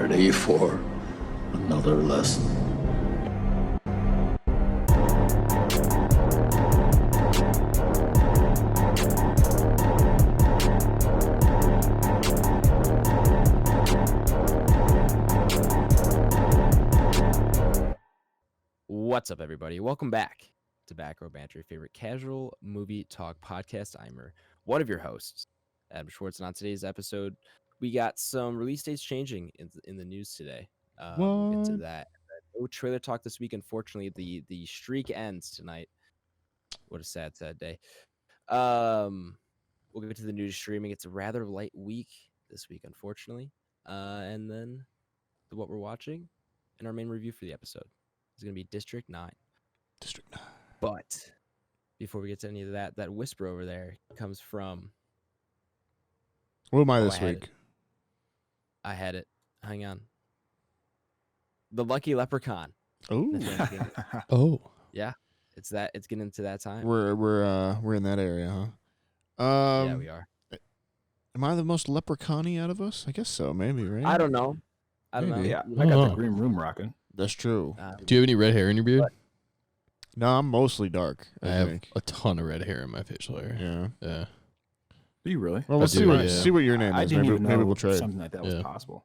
ready for another lesson? What's up, everybody? Welcome back to Back Row Banter, your favorite casual movie talk podcast. I'm one of your hosts, Adam Schwartz, and on today's episode, we got some release dates changing in the news today. We'll get to that. No trailer talk this week. Unfortunately, the streak ends tonight. What a sad day. We'll get to the news streaming. It's a rather light week this week, unfortunately. And then what we're watching and our main review for the episode is going to be District 9. District 9. But before we get to any of that whisper over there comes from... What am I this week? I had it. Hang on. The Lucky Leprechaun. Oh. Oh. Yeah. It's getting into that time. We're in that area, huh? Yeah, we are. Am I the most leprechaun-y out of us? I guess so, maybe, right? I don't know. Yeah, I got the green room rocking. That's true. Do you have any red hair in your beard? No, I'm mostly dark. I have a ton of red hair in my facial hair. Yeah. Do you really? Well, we'll see what your name is. I didn't even know maybe we'll trade. Something like that was possible.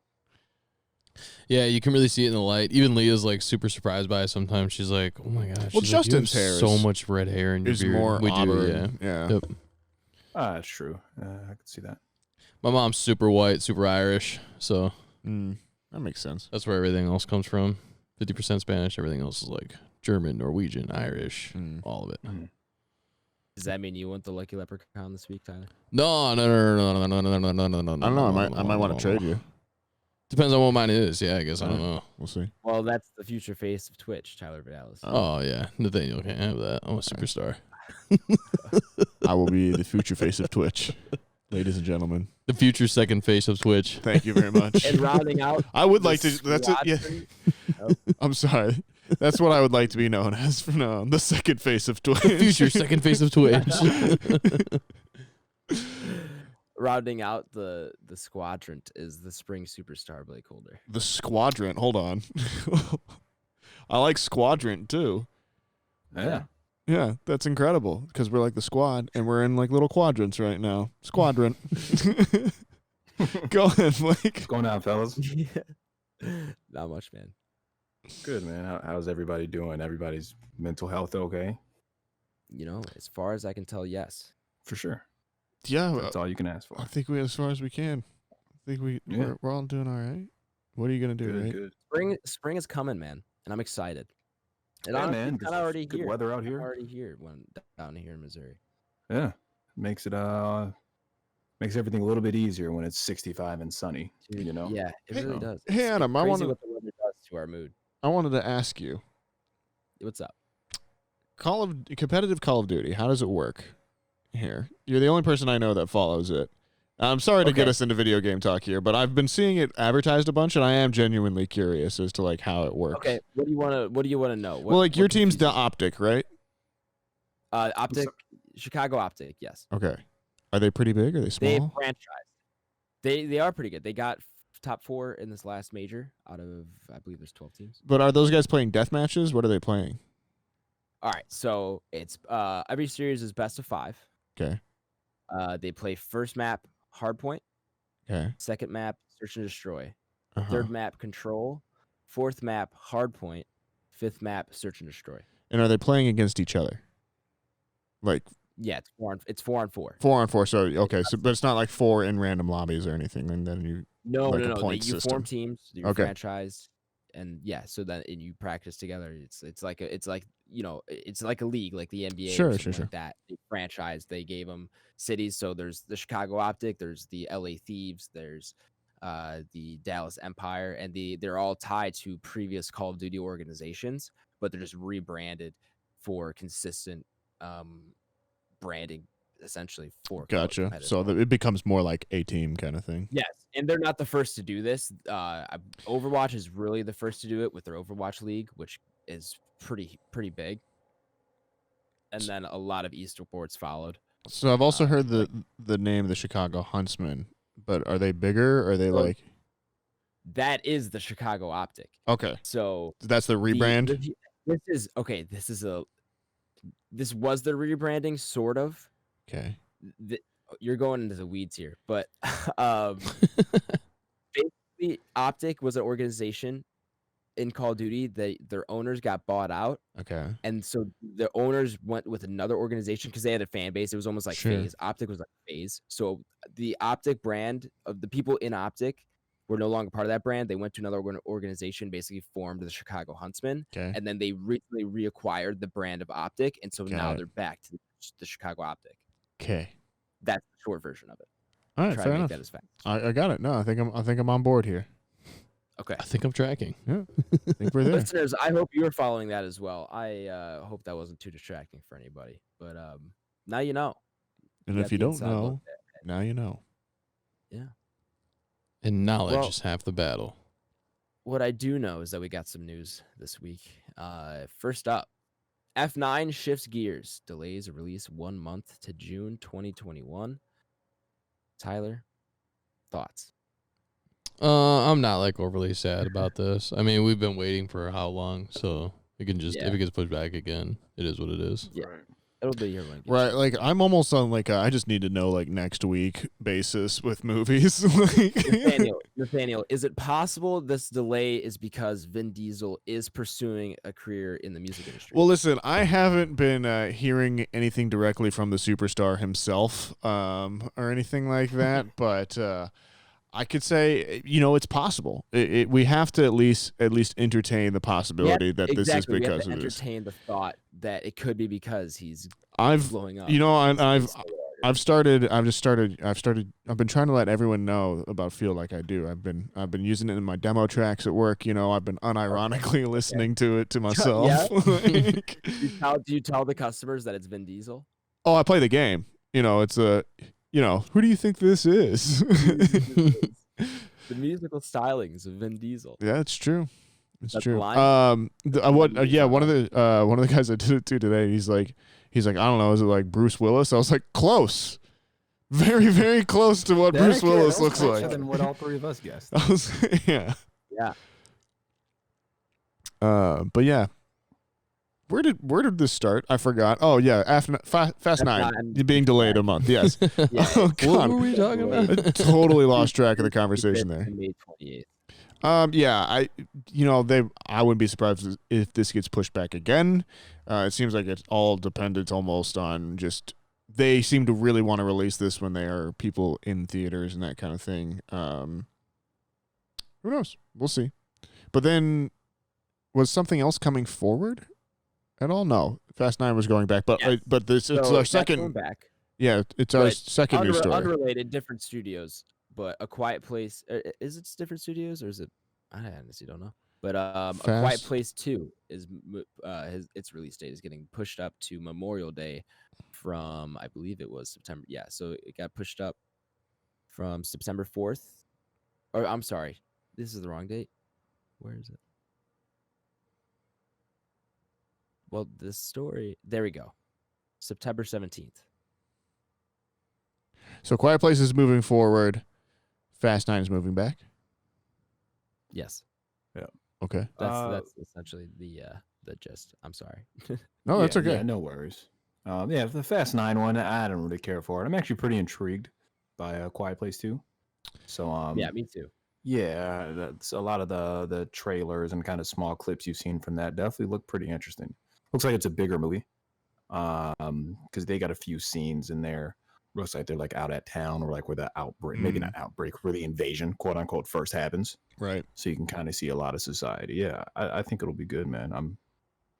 Yeah, you can really see it in the light. Even Leah's like super surprised by it sometimes. She's like, "Oh my gosh!" Well, She's Justin's like, hair so much red hair in your beard. more we auburn. do, Yeah. Yep. That's true. I can see that. My mom's super white, super Irish, so That makes sense. that's where everything else comes from. 50% Spanish. Everything else is like German, Norwegian, Irish, all of it. Does that mean you want the Lucky Leprechaun this week, Tyler? No. I don't know. I might want to trade you. Depends on what mine is. Yeah, I guess I don't know. We'll see. Well, that's the future face of Twitch, Tyler Vidalis. Oh yeah, Nathaniel can't have that. I'm a superstar. I will be the future face of Twitch, ladies and gentlemen. The future second face of Twitch. Thank you very much. And rounding out, I would like to. That's it. Yeah. I'm sorry. That's what I would like to be known as from now on. The second face of Twitch. The future second face of Twitch. Rounding out the squadron is the spring superstar BlakeHolder. The squadron. Hold on. I like squadron too. Yeah. Yeah, that's incredible because we're like the squad and we're in like little quadrants right now. Squadron. Go ahead, Blake. What's going on, fellas? Not much, man. Good, man. How's everybody doing? Everybody's mental health okay? You know, as far as I can tell, yes. For sure. Yeah, That's all you can ask for. I think as far as we can. I think we're all doing all right. What are you gonna do, Good, right? good. Spring is coming, man, and I'm excited. And Yeah, honestly, man. it's kinda already Good here. weather out I'm here. already here when down here in Missouri. Yeah. Makes it makes everything a little bit easier when it's 65 and sunny. Dude, You know? Yeah, it Hey, really does. hey, It's Adam, I crazy wanna- what the weather does to our mood. I wanted to ask you, What's up? competitive Call of Duty. How does it work here? You're the only person I know that follows it. I'm sorry to get Okay. us into video game talk here, but I've been seeing it advertised a bunch, and I am genuinely curious as to like how it works. Okay, what do you want to know? Well, like your what team's the confuses you? Optic, right? Optic, Chicago Optic, yes. Okay. Are they pretty big? Are they They small? franchised. They are pretty good. They got top 4 in this last major out of, I believe there's 12 teams. But are those guys playing death matches? What are they playing? All right, so it's every series is best of 5. Okay. They play first map hardpoint, Okay. second map search and destroy, Uh-huh. third map control, fourth map hardpoint, fifth map search and destroy. And are they playing against each other? Like Yeah, it's 4 on 4. 4-on-4. So okay, so but it's not like 4 in random lobbies or anything. And then you No, like a no. point You system. form teams, you Okay. franchise, and yeah, so that and you practice together. It's like you know, it's like a league, like the NBA. Sure, or something sure. Like that. They franchise. They gave them cities. So there's the Chicago Optic, there's the LA Thieves, there's the Dallas Empire, and they're all tied to previous Call of Duty organizations, but they're just rebranded for consistent branding, essentially for Gotcha. competitive So play. it becomes more like a team kind of thing. Yes, and they're not the first to do this. Overwatch is really the first to do it with their Overwatch League, which is pretty big. And then a lot of esports followed. So I've also heard the name the Chicago Huntsmen, but are they bigger? Or are they Well, like that is the Chicago Optic. Okay, So that's the rebrand. This was the rebranding, sort of. Okay. You're going into the weeds here, but basically, Optic was an organization in Call of Duty. Their owners got bought out, Okay. and so the owners went with another organization because they had a fan base. It was almost like Sure. FaZe. Optic was like FaZe. So the Optic brand of the people in Optic were no longer part of that brand. They went to another organization, basically formed the Chicago Huntsmen, Okay. and then they recently reacquired the brand of Optic, and so now Got it. they're back to the Chicago Optic. Okay. That's the short version of it. All right. Try Fair to make enough. that as fast. I got it. No, I think I'm on board here. Okay. I think I'm tracking. Yeah. I think we're there. Listeners, I hope you're following that as well. I hope that wasn't too distracting for anybody. But now you know. And got if you the don't inside look know, there. now you know. Yeah. And knowledge Well- is half the battle. What I do know is that we got some news this week. First up, F9 shifts gears, delays a release 1 month to June 2021. Tyler, thoughts? I'm not like overly sad about this. I mean, we've been waiting for how long, so it can just Yeah. if it gets pushed back again, it is what it is. Yeah. It'll be here when it gets Right, here. like I'm almost on like I just need to know like next week basis with movies. Like, Nathaniel, is it possible this delay is because Vin Diesel is pursuing a career in the music industry? well, listen, I haven't been hearing anything directly from the superstar himself, or anything like that, but I could say, it's possible. We have to at least entertain the possibility that this is We have because to of this. entertain the thought that it could be because he's I've blowing up. I've been trying to let everyone know about Feel Like I Do. I've been using it in my demo tracks at work. I've been unironically listening to it to myself. Like, Do you tell the customers that it's Vin Diesel? oh, I play the game. It's who do you think this is? The musical stylings of Vin Diesel. Yeah, it's true. It's That's true. the line? One of the guys I did it to today. He's like, I don't know. Is it like Bruce Willis? I was like, close, very, very close to what Bruce Willis looks Closer like. than what all three of us guessed. I was, yeah. Yeah. But yeah. Where did this start? I forgot. Oh yeah, Fast 9 being delayed a month. Yes. Yeah. Oh What god. were we talking I about? totally lost track of the conversation there. May 28th. Yeah, I wouldn't be surprised if this gets pushed back again. It seems like it's all dependent almost on just they seem to really want to release this when there are people in theaters and that kind of thing. Who knows? We'll see. But then was something else coming forward at all? No. Fast 9 was going back, but Yes. It's So our that's going second. back. Yeah, it's our But second news story. Unrelated, different studios, but A Quiet Place. Is it different studios or is it? I honestly don't know. But A Quiet Fast- Place 2 is its release date is getting pushed up to Memorial Day from I believe it was September. Yeah, so it got pushed up from September 4th. Or I'm sorry, this is the wrong date. Where is it? Well, this story. There we go. September 17th. So Quiet Place is moving forward. Fast 9 is moving back. Yes. Okay. That's essentially the gist. I'm sorry. No, that's okay. Yeah, no worries. The Fast 9 one, I don't really care for it. I'm actually pretty intrigued by A Quiet Place 2. So Yeah, me too. yeah, that's a lot of the trailers and kind of small clips you've seen from that definitely look pretty interesting. Looks like it's a bigger movie. Because they got a few scenes in there. Looks like they're like out at town or like where the outbreak, maybe not outbreak, where the invasion, quote unquote, first happens. Right. So you can kind of see a lot of society. Yeah, I think it'll be good, man. I'm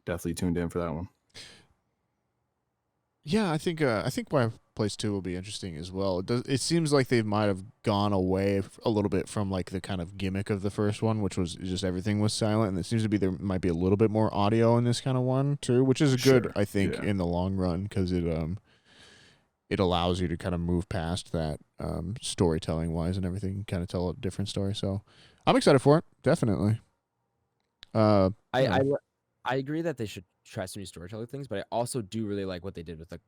definitely tuned in for that one. Yeah, I think Quiet Place 2 will be interesting as well. It seems like they might have gone away a little bit from like the kind of gimmick of the first one, which was just everything was silent, and it seems to be there might be a little bit more audio in this kind of one too, which is good, Sure, I think, yeah. in the long run because it allows you to kind of move past that storytelling wise and everything, kind of tell a different story. So I'm excited for it, definitely. I agree that they should try some new storytelling things, but I also do really like what they did with the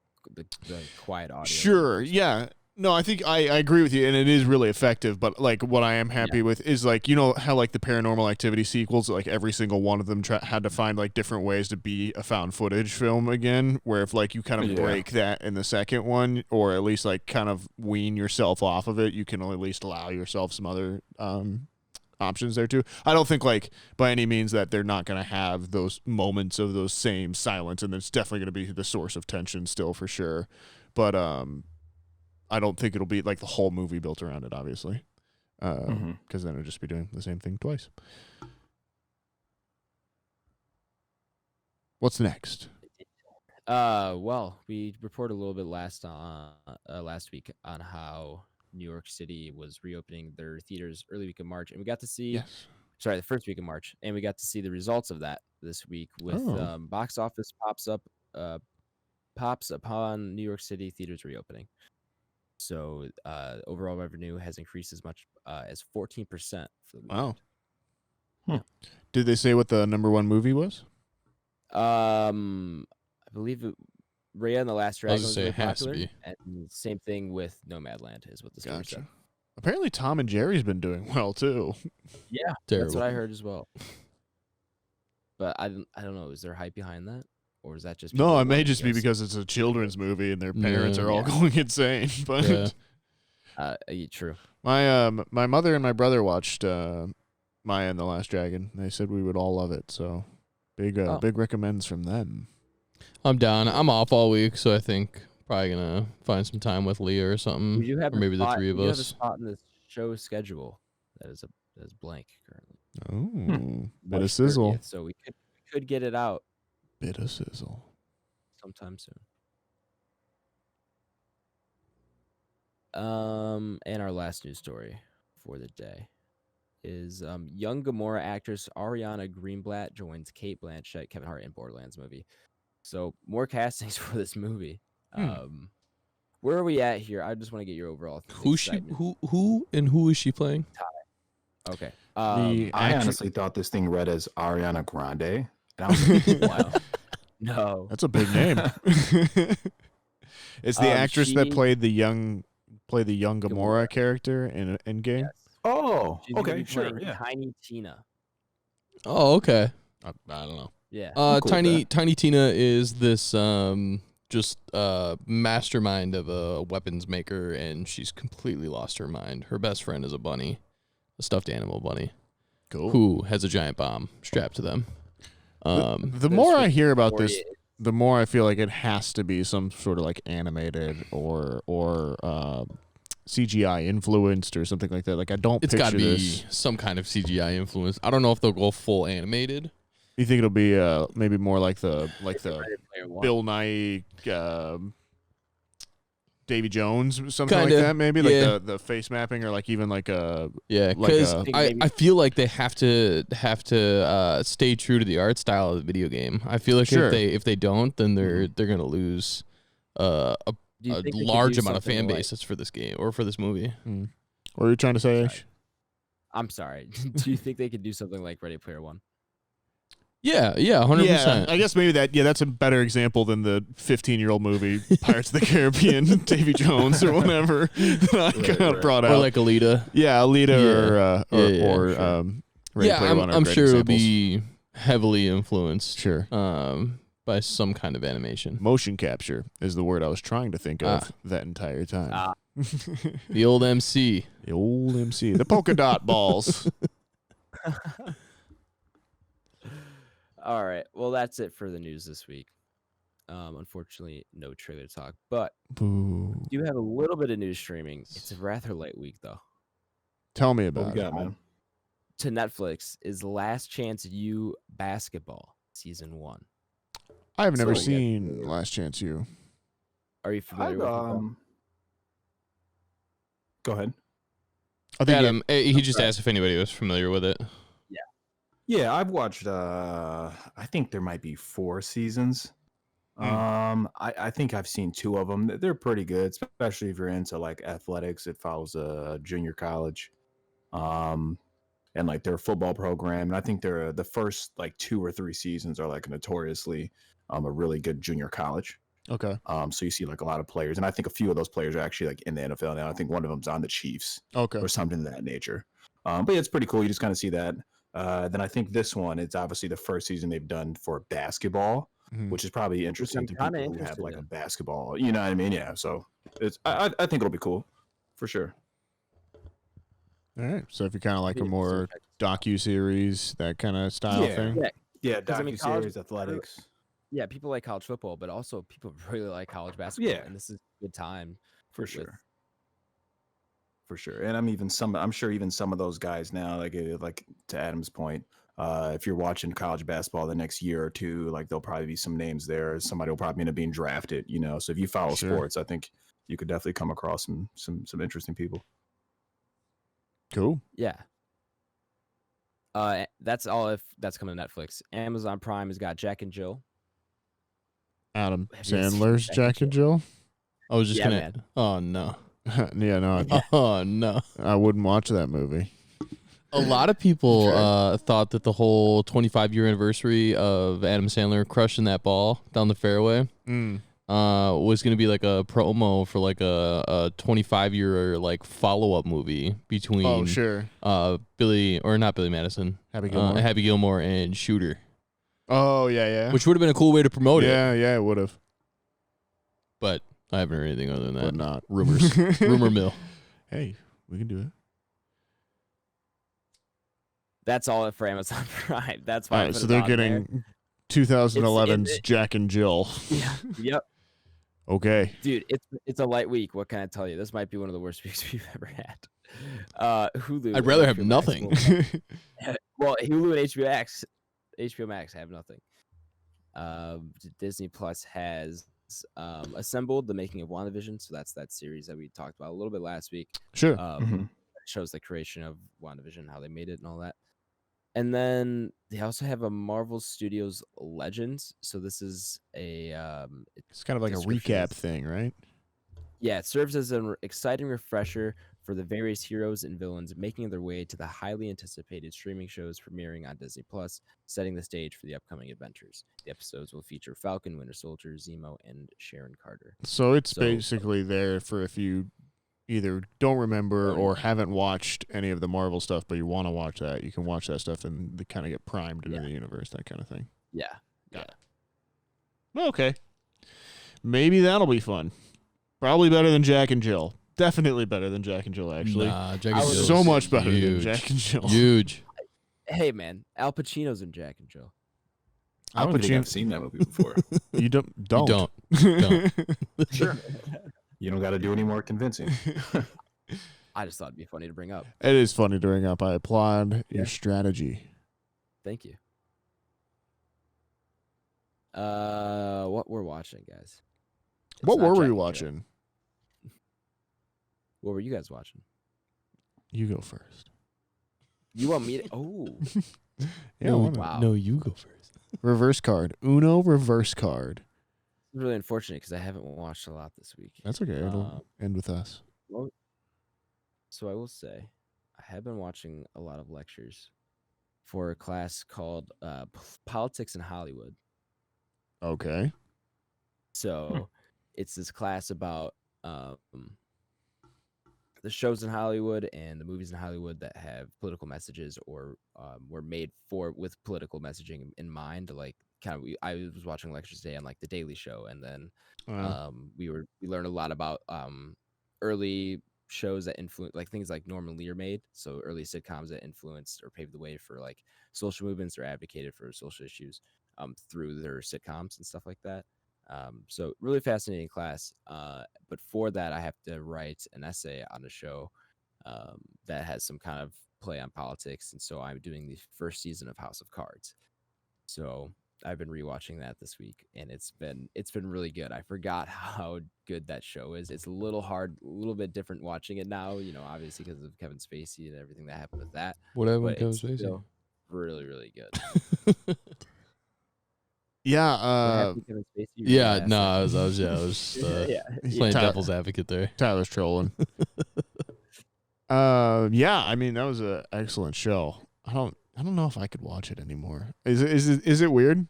quiet audio. Sure, yeah. No, I think I agree with you, and it is really effective. But like, what I am happy with is like, you know how like the Paranormal Activity sequels, like every single one of them had to find like different ways to be a found footage film again. Where if like you kind of break that in the second one, or at least like kind of wean yourself off of it, you can at least allow yourself some other options there too. I don't think like by any means that they're not going to have those moments of those same silence, and it's definitely going to be the source of tension still for sure. But I don't think it'll be like the whole movie built around it, obviously, because then it'll just be doing the same thing twice. What's next? Well, we reported a little bit last week on how New York City was reopening their theaters early week of March, and we got to see, the first week of March, and we got to see the results of that this week with box office pops upon New York City theaters reopening. So overall revenue has increased as much as 14% for the weekend. Wow. Yeah. Did they say what the number one movie was? I believe Raya and the Last Dragon was really has to popular. be. And same thing with Nomadland is what the story said. Apparently Tom and Jerry's been doing well too. Yeah, Terrible. that's what I heard as well. But I don't know. Is there hype behind that? Or is that just No, it may just be because it's a children's movie and their parents are all going insane. But true. My mother and my brother watched Maya and the Last Dragon. They said we would all love it. So big recommends from them. I'm down. I'm off all week, so I think probably gonna find some time with Leah or something. We do have or maybe the three of we have a us. spot in the show schedule that is blank currently. Oh, bit March of sizzle. 30th, so we could get it out Bit of sizzle. sometime soon. And our last news story for the day is young Gamora actress Ariana Greenblatt joins Cate Blanchett, Kevin Hart in Borderlands movie. So more castings for this movie. Where are we at here? I just want to get your overall excitement. Who is she playing? Okay. I honestly thought this thing read as Ariana Grande. And I was like, wow. No. That's a big name. It's the actress that played the young Gamora character in Endgame. Yes. Oh, She's okay, sure. Yeah. Tiny Tina. Oh, okay. I don't know. Yeah. cool Tiny Tina is this just mastermind of a weapons maker, and she's completely lost her mind. Her best friend is a bunny, a stuffed animal bunny, who has a giant bomb strapped to them. The more I hear about this, the more I feel like it has to be some sort of like animated or CGI influenced or something like that. Like I don't. It's got to be some kind of CGI influence. I don't know if they'll go full animated. You think it'll be maybe more like the Bill Nye, Davy Jones, something Kinda, like that? Maybe like the face mapping or like even like a because I feel like they have to stay true to the art style of the video game. I feel like if they don't, then they're gonna lose a large amount of fan base that's for this game or for this movie. What are you trying to say, Ash? I'm sorry. Do you think they could do something like Ready Player One? Yeah, 100%. Yeah, I guess maybe that's a better example than the 15-year-old movie Pirates of the Caribbean, Davy Jones or whatever that I kind of brought out. Or like Alita. Yeah, Alita or sure. Ready Player One are I'm great sure examples. it would be heavily influenced. Sure. By some kind of animation. Motion capture is the word I was trying to think of that entire time. The old MC. The old MC. The polka dot balls. All right. Well, that's it for the news this week. Unfortunately, no trailer talk, but Boo. do have a little bit of news streaming. It's a rather light week, though. Tell me What about we it. got, man? To Netflix is Last Chance U Basketball Season 1. I've never So- seen Last Chance U. Are you familiar with it? Go ahead. I think Adam, he just asked if anybody was familiar with it. Yeah, I've watched. I think there might be 4 seasons. I think I've seen 2 of them. They're pretty good, especially if you're into like athletics. It follows a junior college, and like their football program. And I think the first like 2 or 3 seasons are like notoriously a really good junior college. Okay. So you see like a lot of players, and I think a few of those players are actually like in the NFL now. I think one of them's on the Chiefs Okay. or something of that nature. But yeah, it's pretty cool. You just kind of see that. Then I think this one, it's obviously the first season they've done for basketball, Mhm. which is probably interesting I'm to kinda people who have interested like a in. basketball. You know what I mean? Yeah. So I think it'll be cool for sure. All right. So if you kind of like a Yeah, so more check this out. docu-series, that kind of style Yeah. thing. Yeah, Yeah, 'cause, I mean, college- docuseries, athletics. yeah, people like college football, but also people really like college basketball. Yeah. And this is a good time For with- sure. For sure. And I'm sure even some of those guys now, like to Adam's point, if you're watching college basketball the next year or two, like there'll probably be some names there. Somebody will probably end up being drafted, you know. So if you follow Sure. sports, I think you could definitely come across some interesting people. Cool. Yeah. That's all if that's coming to Netflix. Amazon Prime has got Jack and Jill. Adam Have you seen Sandler's Jack and Jack and Jill. I was just Yeah, gonna. man. Oh no. Yeah, no, Oh no. I wouldn't watch that movie. A lot of people Okay. thought that the whole 25-year anniversary of Adam Sandler crushing that ball down the fairway was going to be like a promo for like a 25-year like follow-up movie between Oh, sure. not Billy Madison, Happy Gilmore. Happy Gilmore and Shooter, Oh, yeah. which would have been a cool way to promote it, Yeah, it would have, but I haven't heard anything other than but that. not. Rumors, rumor mill. Hey, we can do it. That's all for Amazon Prime. That's why. All I right, put so it they're on there. getting 2011's Jack and Jill. Yeah. Yep. Okay. Dude, it's a light week. What can I tell you? This might be one of the worst weeks we've ever had. Hulu. I'd rather and have HBO Max nothing. will- well, Hulu and HBO Max have nothing. Disney Plus has assembled the making of WandaVision, so that's that series that we talked about a little bit last week. Sure. Mhm. Shows the creation of WandaVision, how they made it, and all that. And then they also have a Marvel Studios Legends. So this is It's kind of like a description recap is- thing, right? yeah, it serves as an exciting refresher for the various heroes and villains making their way to the highly anticipated streaming shows premiering on Disney Plus, setting the stage for the upcoming adventures. The episodes will feature Falcon, Winter Soldier, Zemo, and Sharon Carter. So it's So- basically there for if you either don't remember Right. or haven't watched any of the Marvel stuff, but you want to watch that, you can watch that stuff and they kind of get primed into Yeah. the universe, that kind of thing. Yeah. Okay. Maybe that'll be fun. Probably better than Jack and Jill. Definitely better than Jack and Jill, actually. Nah, Jack I and would- Jill's So much better than huge. Jack and Jill. Huge. Hey, man, Al Pacino's in Jack and Jill. I don't Al think I've Pacino- seen that movie before. You don't. You don't. Sure. You don't got to do any more convincing. I just thought it'd be funny to bring up. It is funny to bring up. I applaud Yeah. your strategy. Thank you. What we're watching, guys? It's What not were Jack we and Jill. watching? What were you guys watching? You go first. You want me to? Oh, Yeah, no, why not? wow. no, you go first. Reverse card. Uno reverse card. it's really unfortunate because I haven't watched a lot this week. That's okay. It'll end with us. Well, so I will say, I have been watching a lot of lectures for a class called Politics in Hollywood. Okay. So it's this class about the shows in Hollywood and the movies in Hollywood that have political messages or were made with political messaging in mind. Like I was watching lectures today on like The Daily Show, and then we learned a lot about early shows that influence like things like Norman Lear made. So early sitcoms that influenced or paved the way for like social movements or advocated for social issues through their sitcoms and stuff like that. So really fascinating class. But for that, I have to write an essay on a show that has some kind of play on politics. And so I'm doing the first season of House of Cards. So I've been rewatching that this week, and it's been really good. I forgot how good that show is. It's a little hard, a little bit different watching it now, obviously because of Kevin Spacey and everything that happened with that. What happened But with Kevin it's Spacey? still really, really good. Yeah. What happened with Kevin Spacey? You were Yeah, gonna no, ask I that. was just Yeah. playing Tyler- devil's advocate there. Tyler's trolling. Yeah, I mean that was an excellent show. I don't know if I could watch it anymore. Is it weird?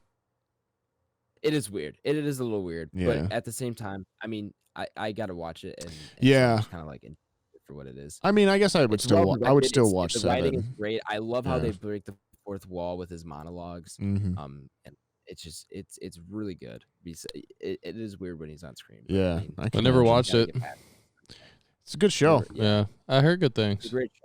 It is weird. It is a little weird, Yeah. but at the same time, I mean, I gotta watch it, and Yeah. just kind of like enjoy it for what it is. I mean, I guess I would It's well I would directed, still it's- watch the writing is 7. great. I love how Yeah. they break the fourth wall with his monologues. Mm-hmm. And it's just it's really good. It is weird when he's on screen. But, Yeah, I mean, I can I never imagine. watched gotta it. get past It's a good show. it. Yeah, I heard good It's a things. great show.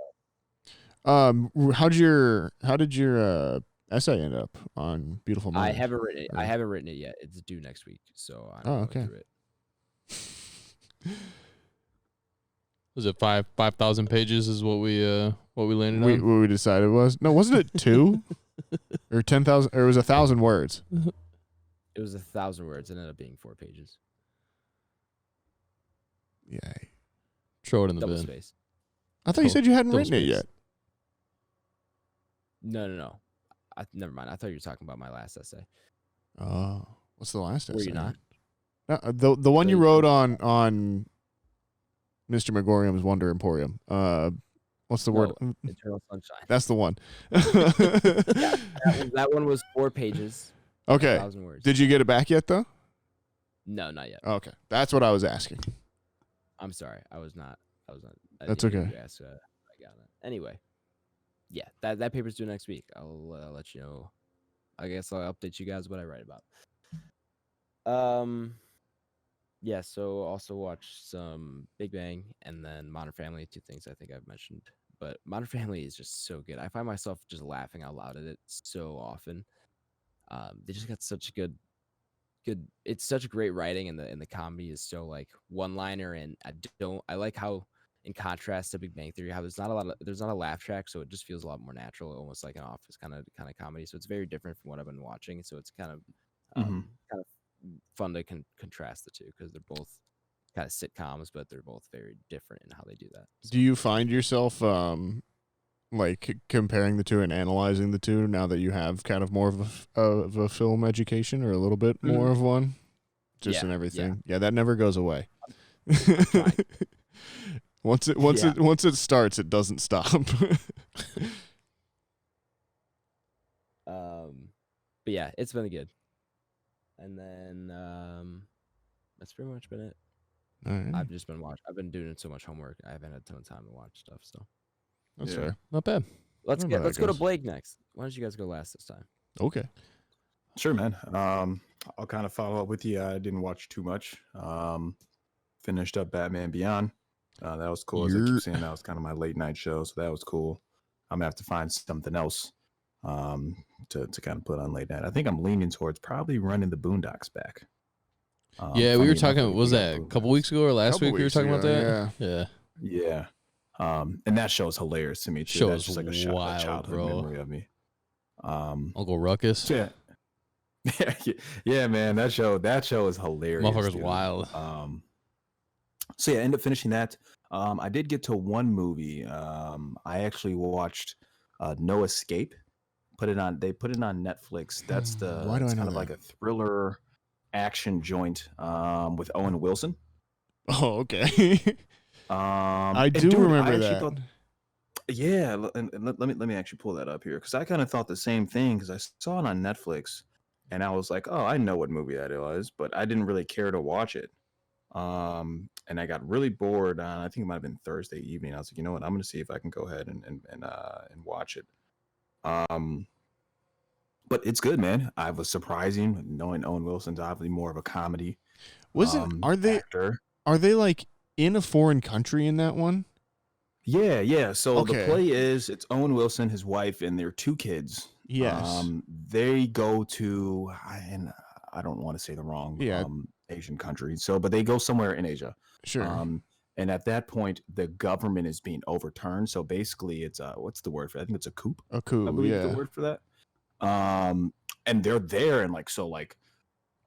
How did your essay end up on Beautiful Mind? I haven't written it. I Or- haven't written it yet. It's due next week, so I'm Oh, going okay. through it. Was it 5,000 pages? Is what we landed on? What we decided was no, wasn't it 2 or 10,000? Or it was 1,000 words. It was 1,000 words. It ended up being 4 pages. Yay! Throw it in the Double bin. space. I thought you said you hadn't Double written it space. yet. No. Never mind. I thought you were talking about my last essay. Oh, what's the last essay? Were you not? The one you you- wrote on Mr. Megorium's Wonder Emporium. What's the word? No, Eternal Sunshine. That's the one. That one was 4 pages. Okay. 1,000 words. Did you get it back yet, though? No, not yet. Okay, that's what I was asking. I'm sorry. I was not. I That's didn't hear okay. you ask, I got it. Anyway, yeah, that paper's due next week. I'll let you know. I guess I'll update you guys what I write about. Yeah. So also watch some Big Bang and then Modern Family. 2 things I think I've mentioned, but Modern Family is just so good. I find myself just laughing out loud at it so often. They just got such good. It's such great writing, and the comedy is so like one-liner, and I like how, in contrast to Big Bang Theory, how there's not a laugh track, so it just feels a lot more natural, almost like an Office kind of comedy. So it's very different from what I've been watching. So it's kind of kind of fun to contrast the two, because they're both kind of sitcoms, but they're both very different in how they do that. So, Do you find yourself like comparing the two and analyzing the two now that you have kind of more of a film education, or a little bit more of one, just Yeah, in yeah. everything? Yeah, that never goes away. trying. Once it starts, it doesn't stop. But yeah, it's been good. And then that's pretty much been it. All right. I've just been I've been doing so much homework. I haven't had a ton of time to watch stuff. So That's Yeah. fair. Not bad. let's Wonder how let's that go to goes. Blake next. Why don't you guys go last this time? Okay. Sure, man. I'll kind of follow up with you. I didn't watch too much. Finished up Batman Beyond. That was cool. As I Yer- keep saying, that was kind of my late night show, so that was cool. I'm gonna have to find something else to kind of put on late night. I think I'm leaning towards probably running the Boondocks back. Yeah, we funny were enough, talking. we Was got that a couple Boondocks. weeks ago or last Couple week? We were weeks talking about ago, that. Yeah. Yeah. And that show is hilarious to me too. Show That's is just like a wild, childhood bro. memory of me. Uncle Ruckus. So yeah, man, that show is hilarious. Motherfucker's dude. wild. So yeah, I ended up finishing that. I did get to one movie. I actually watched No Escape. They put it on Netflix. That's Why do I it's know kind of that? like a thriller action joint with Owen Wilson. Oh, okay. I And do dude, remember actually that. thought- yeah, and let me actually pull that up here, because I kind of thought the same thing, because I saw it on Netflix, and I was like, oh, I know what movie that was, but I didn't really care to watch it. And I got really bored on, I think it might have been Thursday evening. I was like, you know what, I'm gonna see if I can go ahead and watch it. But it's good, man. I was surprising knowing Owen Wilson's obviously more of a comedy. Are they actor. like in a foreign country in that one? Yeah. So Okay. the play is, it's Owen Wilson, his wife, and their 2 kids. Yes. They go to, and I don't want to say the wrong Asian country. So, but they go somewhere in Asia. Sure. And at that point, the government is being overturned. So basically, it's what's the word for it? I think it's a coup. A coup. I believe is Yeah. the word for that. And they're there, and like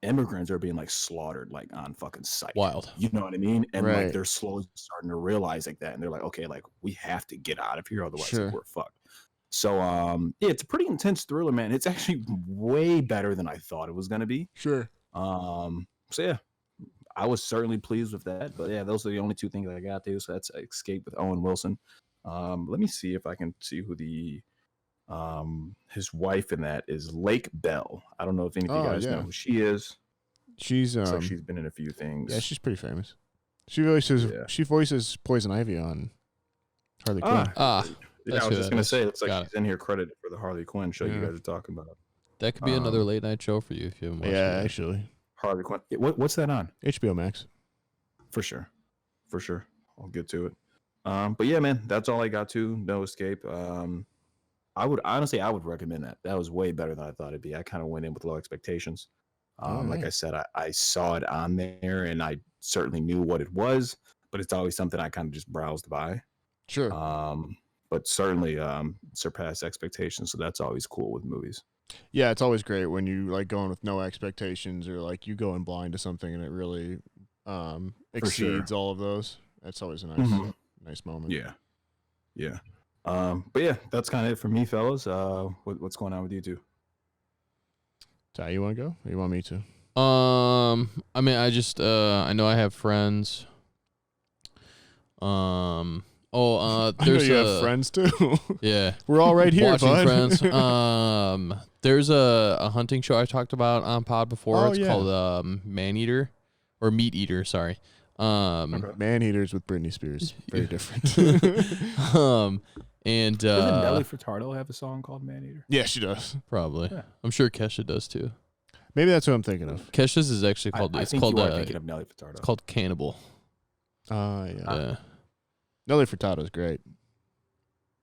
immigrants are being like slaughtered like on fucking sight. Wild. You know what I mean? And Right. like they're slowly starting to realize like that, and they're like, okay, like we have to get out of here, otherwise Sure. like, we're fucked. So yeah, it's a pretty intense thriller, man. It's actually way better than I thought it was gonna be. Sure. So yeah, I was certainly pleased with that. But yeah, those are the only 2 things I got to. So that's Escape with Owen Wilson. Let me see if I can see who the his wife in that is. Lake Bell. I don't know if any of you Oh, guys yeah. know who she is. She's Looks like she's been in a few things. yeah, she's pretty famous. She voices Poison Ivy on Harley Quinn. Yeah, I that's was who just that gonna is. say, it looks like Got she's in here credited for the Harley Quinn show you Yeah. guys are talking about. That could be another late night show for you if you haven't watched Yeah, it. actually, Harley Quinn. What's that on? HBO Max. For sure. I'll get to it. But yeah, man, that's all I got to. No Escape. I would recommend that. That was way better than I thought it'd be. I kind of went in with low expectations. Like I said, I saw it on there and I certainly knew what it was, but it's always something I kind of just browsed by. Sure. But certainly surpassed expectations. So that's always cool with movies. Yeah, it's always great when you like going with no expectations or like you go in blind to something and it really exceeds all of those. That's always a nice moment. Yeah. But yeah, that's kind of it for me, fellas. What's going on with you two? Ty, you want to go? Or you want me to? I mean, I just I know I have friends. I There's know you have friends too. Yeah. We're all right here, Watching bud. friends. There's a hunting show I talked about on pod before. It's called Man Eater or Meat Eater, sorry. Man Eaters with Britney Spears. Very different. And Doesn't Nelly Furtado have a song called Man Eater? Yeah, she does. probably. Yeah. I'm sure Kesha does too. Maybe that's what I'm thinking of. Kesha's is actually called I it's think called you are thinking of Nelly Furtado. it's called Cannibal. Yeah. Yeah. Nelly Furtado's great.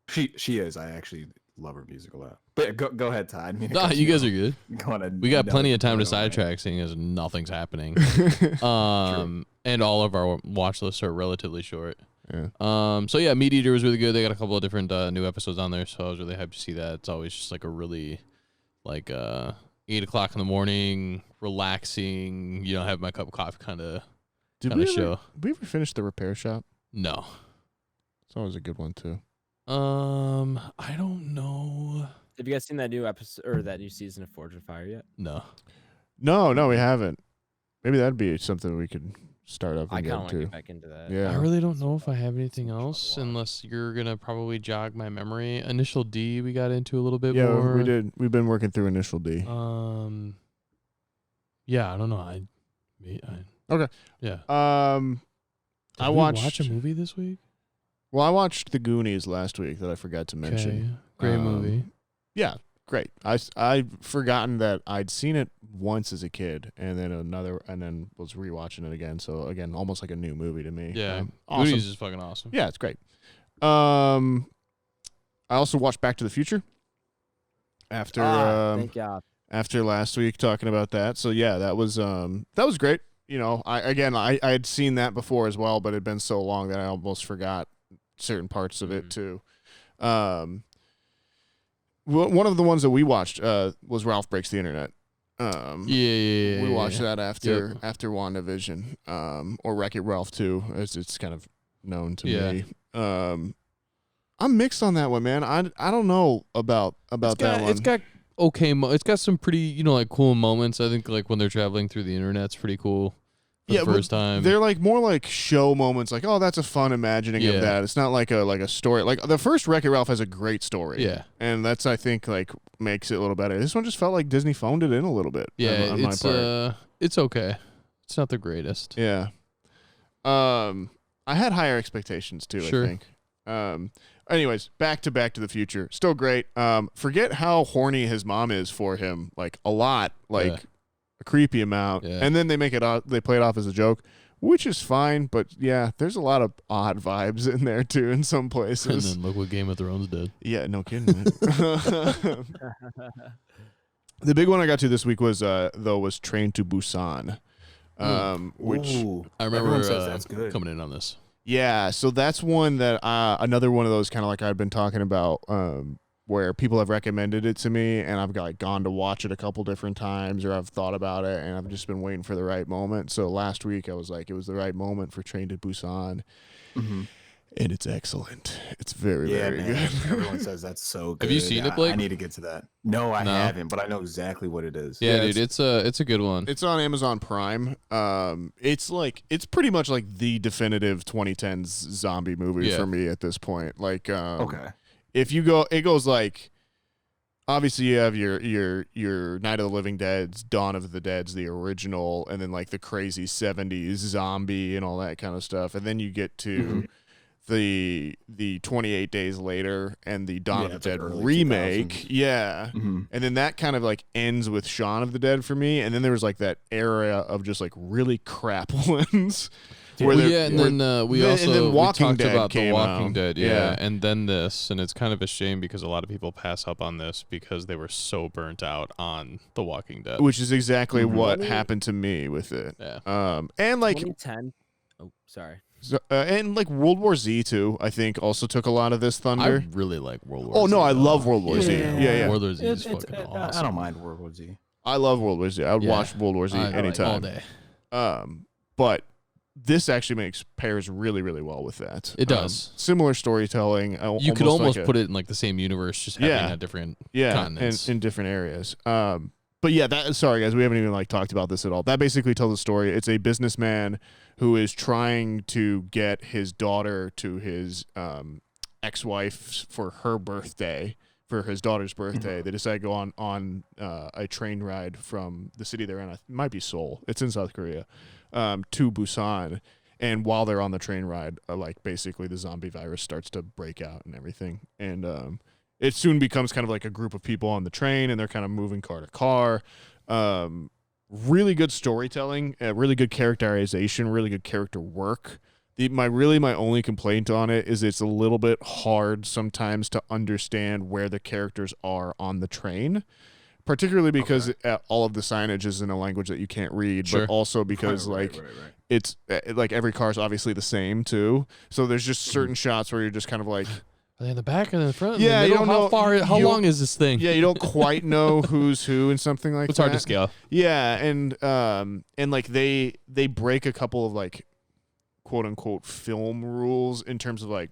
She is. I actually love her music a lot. But go ahead, Ty. Nah, you guys are good. We got plenty of time to sidetrack, seeing as nothing's happening. And all of our watch lists are relatively short. Yeah. So yeah, Meat Eater was really good. They got a couple of different new episodes on there, so I was really happy to see that. It's always just like a really 8:00 in the morning, relaxing, have my cup of coffee kind of show. Did we ever finish The Repair Shop? No. It's always a good one too. I don't know. Have you guys seen that new episode or that new season of Forge of Fire yet? No. No, we haven't. Maybe that'd be something we could start up I and kind of get want to to. get back into that. Yeah. I really don't know if I have anything else, unless you're gonna probably jog my memory. Initial D, we got into a little bit more. We did. We've been working through Initial D. Yeah, I don't know. I Okay. Yeah. I watched. Watch a movie this week. Well, I watched The Goonies last week that I forgot to mention. Okay. Great movie. Yeah, great. I've forgotten that I'd seen it once as a kid, and then was rewatching it again. So again, almost like a new movie to me. Yeah. Awesome. Goonies is fucking awesome. Yeah, it's great. I also watched Back to the Future after Thank God. after last week talking about that. So yeah, that was great. I had seen that before as well, but it'd been so long that I almost forgot certain parts of it too. One of the ones that we watched was Ralph Breaks the Internet. Yeah. We watched that after WandaVision, or Wreck-It Ralph 2, as it's kind of known to me. I'm mixed on that one, man. I don't know about that one. It's got okay. It's got some pretty cool moments. I think like when they're traveling through the internet's pretty cool. The first time they're like more like show moments, like, oh, that's a fun imagining of that. It's not like a story. Like the first Wreck-It Ralph has a great story, and that's I think like makes it a little better. This one just felt like Disney phoned it in a little bit. Yeah, on my part. It's okay. It's not the greatest. Yeah. I had higher expectations too. Sure. I think. Anyways, back to the Future, still great. Forget how horny his mom is for him, like a lot, like. A creepy amount, and then they play it off as a joke, which is fine. But yeah, there's a lot of odd vibes in there too in some places. And then look what Game of Thrones did. Yeah, no kidding. The big one I got to this week was Train to Busan, which I remember that's good. coming in on this. Yeah, so that's one that another one of those kind of like I've been talking about. Where people have recommended it to me, and I've gone to watch it a couple different times, or I've thought about it, and I've just been waiting for the right moment. So last week I was like, it was the right moment for Train to Busan, and it's excellent. It's very, very good. Everyone says that's so good. Have you seen it, Blake? I need to get to that. No, I haven't, but I know exactly what it is. Yeah, dude, it's a good one. It's on Amazon Prime. It's pretty much like the definitive 2010s zombie movie for me at this point. Like, okay. If you go, it goes like obviously you have your Night of the Living Dead's, Dawn of the Dead's, the original, and then like the crazy 70s zombie and all that kind of stuff. And then you get to the 28 Days Later and the Dawn of the Dead remake. Yeah. And then that kind of like ends with Shaun of the Dead for me. And then there was like that era of just like really crap ones. And then we talked Dead about The Walking out. Dead, and then this, and it's kind of a shame because a lot of people pass up on this because they were so burnt out on The Walking Dead. Which is exactly what happened to me with it. Yeah. And like 2010. Oh, sorry. And like World War Z too, I think also took a lot of this thunder. I really like World War Z. Oh no, I though. love World War Z. Yeah. World War Z is fucking awesome. I don't mind World War Z. I love World War Z. I would watch World War Z anytime. All day. But this actually pairs really, really well with that. It does. Similar storytelling. You could almost put it in like the same universe, just having a different continents. in different areas. But yeah, sorry guys, we haven't even like talked about this at all. That basically tells the story. It's a businessman who is trying to get his daughter to his ex-wife for her birthday, for his daughter's birthday. They decide to go on a train ride from the city they're in. It might be Seoul. It's in South Korea. To Busan, and while they're on the train ride, like basically the zombie virus starts to break out and everything, and it soon becomes kind of like a group of people on the train, and they're kind of moving car to car. Really good storytelling, really good characterization, really good character work. My only complaint on it is it's a little bit hard sometimes to understand where the characters are on the train. Particularly because all of the signage is in a language that you can't read, but also because it's like every car is obviously the same too. So there's just certain shots where you're just kind of like, are they in the back and in the front? Yeah, you don't know how long is this thing? Yeah, you don't quite know who's who and something like that. It's hard to scale. Yeah, and like they break a couple of like quote unquote film rules in terms of like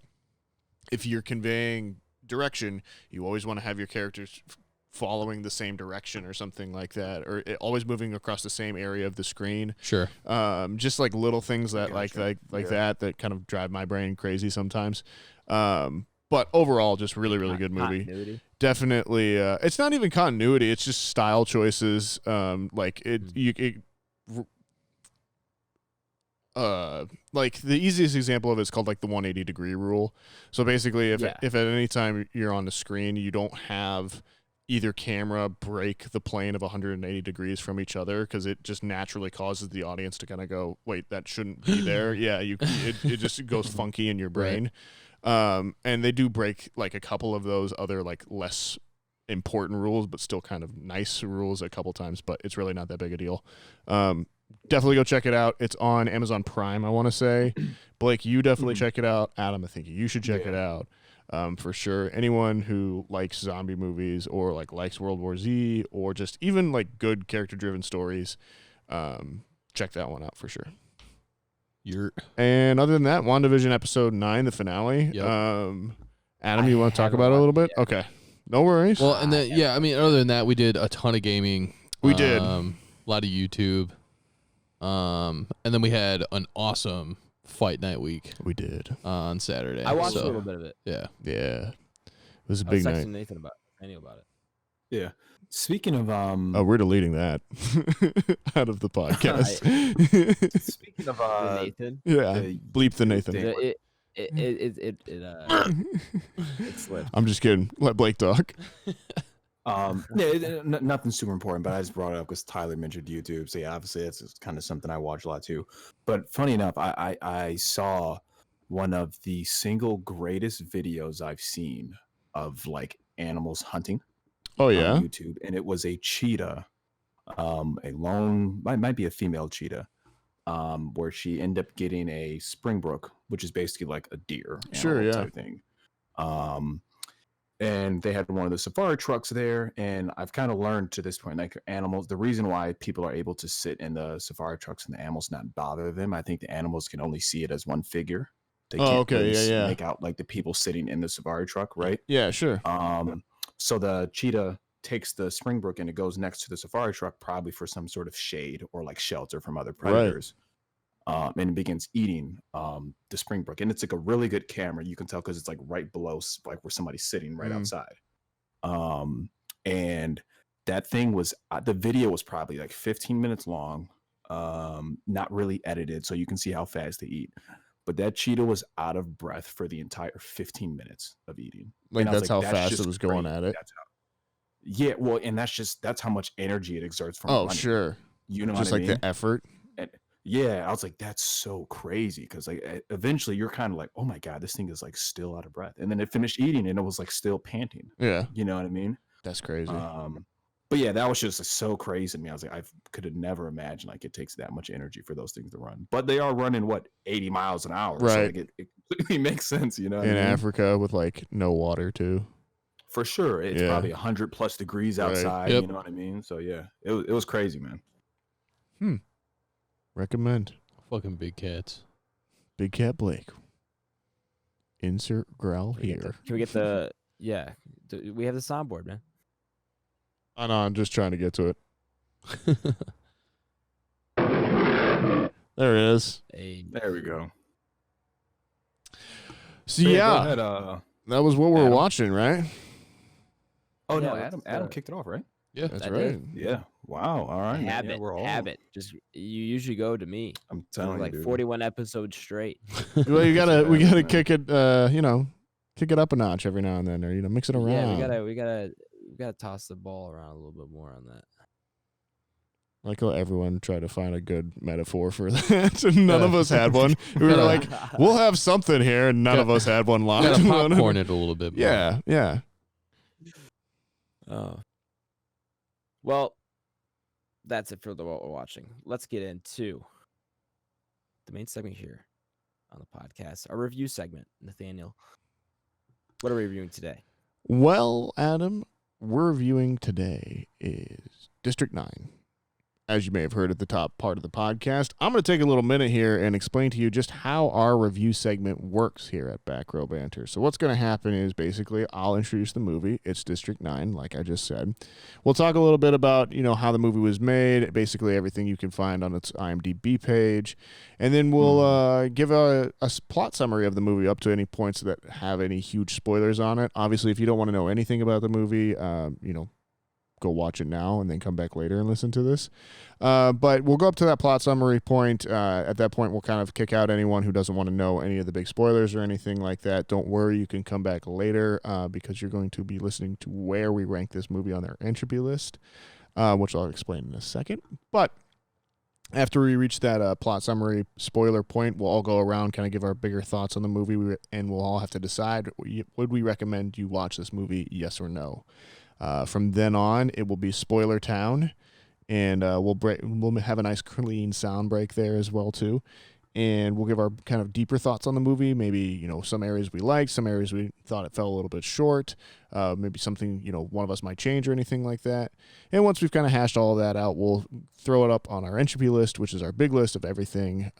if you're conveying direction, you always want to have your characters following the same direction or something like that, or always moving across the same area of the screen. Sure. Just like little things that that kind of drive my brain crazy sometimes. But overall, just really good movie. Continuity. Definitely. It's not even continuity. It's just style choices. Like like the easiest example of it is called like the 180 degree rule. So basically if at any time you're on the screen, you don't have either camera break the plane of 180 degrees from each other, because it just naturally causes the audience to kind of go, wait, that shouldn't be there. It just goes funky in your brain. Right. And they do break like a couple of those other like less important rules, but still kind of nice rules a couple times, but it's really not that big a deal. Definitely go check it out. It's on Amazon Prime, I want to say. Blake, you definitely check it out. Adam, I think you should check it out. For sure. Anyone who likes zombie movies or like likes World War Z or just even like good character-driven stories, check that one out for sure. And other than that, WandaVision episode 9, the finale. Yep. Adam, you want to talk about it a little bit? Okay. No worries. Well, and then other than that, we did a ton of gaming. We did. A lot of YouTube. And then we had an awesome fight night week. We did. On Saturday. I watched a little bit of it. Yeah. Yeah. It was a big night. Nathaniel about it. Yeah. Speaking of we're deleting that out of the podcast. Speaking of Nathan. Yeah. Bleep the Nathan. It slipped. I'm just kidding. Let Blake talk. Nothing super important, but I just brought it up because Tyler mentioned YouTube. So yeah, obviously that's kind of something I watch a lot too. But funny enough, I saw one of the single greatest videos I've seen of like animals hunting. Oh yeah, on YouTube, and it was a cheetah, might be a female cheetah, where she ended up getting a springbrook, which is basically like a deer, type thing. And they had one of the safari trucks there, and I've kind of learned to this point, like animals, the reason why people are able to sit in the safari trucks and the animals not bother them, I think the animals can only see it as one figure. They can't really make out like the people sitting in the safari truck, right? Yeah, sure. So the cheetah takes the springbrook and it goes next to the safari truck, probably for some sort of shade or like shelter from other predators. Right. And it begins eating the springbrook, and it's like a really good camera. You can tell because it's like right below, like where somebody's sitting right outside. and that thing was the video was probably like 15 minutes long, not really edited, so you can see how fast they eat. But that cheetah was out of breath for the entire 15 minutes of eating. Like, And I was that's like, how fast just it was going crazy. at it. Yeah, well, and that's how much energy it exerts from Oh, running. sure. You know Just what I like mean? the effort. And yeah, I was like, that's so crazy, because like eventually you're kind of like, oh my god, this thing is like still out of breath, and then it finished eating and it was like still panting. Yeah, You know what I mean? that's crazy. But yeah, that was just like, so crazy to me. I was like, I could have never imagined like it takes that much energy for those things to run. But they are running what 80 miles an hour, so Right. like it completely makes sense. You know, what In I mean? Africa with like no water too. For sure, it's Yeah. probably 100+ degrees Right. outside. Yep. You know what I mean? So yeah, it was crazy, man. Recommend. Fucking big cats. Big Cat Blake. Insert growl Can we get here. Can we get the yeah? We have the soundboard, man. I know, I'm just trying to get to it. There it is. Hey, There we go. So So, yeah, go ahead, that was what we're Adam. watching, right? oh Yeah, no, let's, Adam kicked it off, right? Yeah. That's I right. did. Yeah. Wow. All right. man. Yeah, habit, we're all. habit. Just you usually go to me. I'm For telling like you, dude. 41 episodes straight. Well, we That's gotta bad, man. kick it. Kick it up a notch every now and then, or mix it around. Yeah, we gotta toss the ball around a little bit more on that. Like how everyone tried to find a good metaphor for that, and none of Yeah. us had one. We were Gotta- like, "We'll have something here," and none of us had one locked. Gotta popcorn it a little bit more. Yeah, yeah. Oh. Well, that's it for what we're watching. Let's get into the main segment here on the podcast, our review segment. Nathaniel, what are we reviewing today? Well, Adam, we're reviewing today is District 9. As you may have heard at the top part of the podcast, I'm going to take a little minute here and explain to you just how our review segment works here at Back Row Banter. So what's going to happen is basically I'll introduce the movie. It's District 9, like I just said. We'll talk a little bit about, how the movie was made, basically everything you can find on its IMDb page. And then we'll give a plot summary of the movie up to any points that have any huge spoilers on it. Obviously, if you don't want to know anything about the movie, go watch it now and then come back later and listen to this. But we'll go up to that plot summary point. At that point, we'll kind of kick out anyone who doesn't want to know any of the big spoilers or anything like that. Don't worry, you can come back later because you're going to be listening to where we rank this movie on their Entropy list, which I'll explain in a second. But after we reach that plot summary spoiler point, we'll all go around, kind of give our bigger thoughts on the movie, and we'll all have to decide, would we recommend you watch this movie, yes or no? From then on, it will be Spoiler Town, and we'll have a nice clean sound break there as well too, and we'll give our kind of deeper thoughts on the movie. Maybe some areas we liked, some areas we thought it fell a little bit short, maybe something one of us might change or anything like that. And once we've kind of hashed all of that out, we'll throw it up on our Entropy list, which is our big list of everything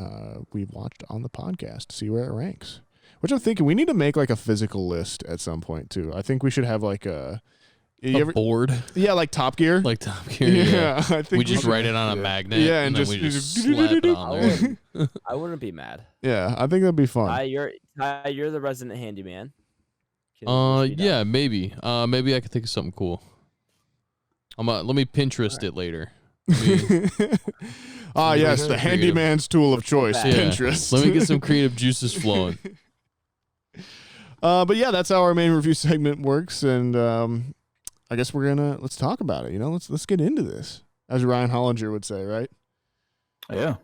we've watched on the podcast to see where it ranks. Which I'm thinking we need to make like a physical list at some point too. I think we should have like a board. Yeah, like Top Gear. Like Top Gear. Yeah, I think We just should- write it on a magnet. Yeah, and and then we just- just slap it on there. I wouldn't be mad. Yeah, I think that'd be fun. You're the resident handyman. Can you speed Yeah, up? maybe. Maybe I could think of something cool. Let me Pinterest it later. Ah, Let me yes, get the some creative- handyman's tool of choice, back. Yeah. Pinterest. Let me get some creative juices flowing. But yeah, that's how our main review segment works, and I guess let's talk about it. Let's get into this, as Ryan Hollinger would say, right? Yeah.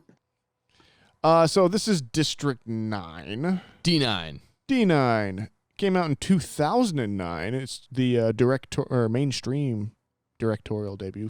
So this is District 9. D9. D9 came out in 2009. It's the mainstream directorial debut,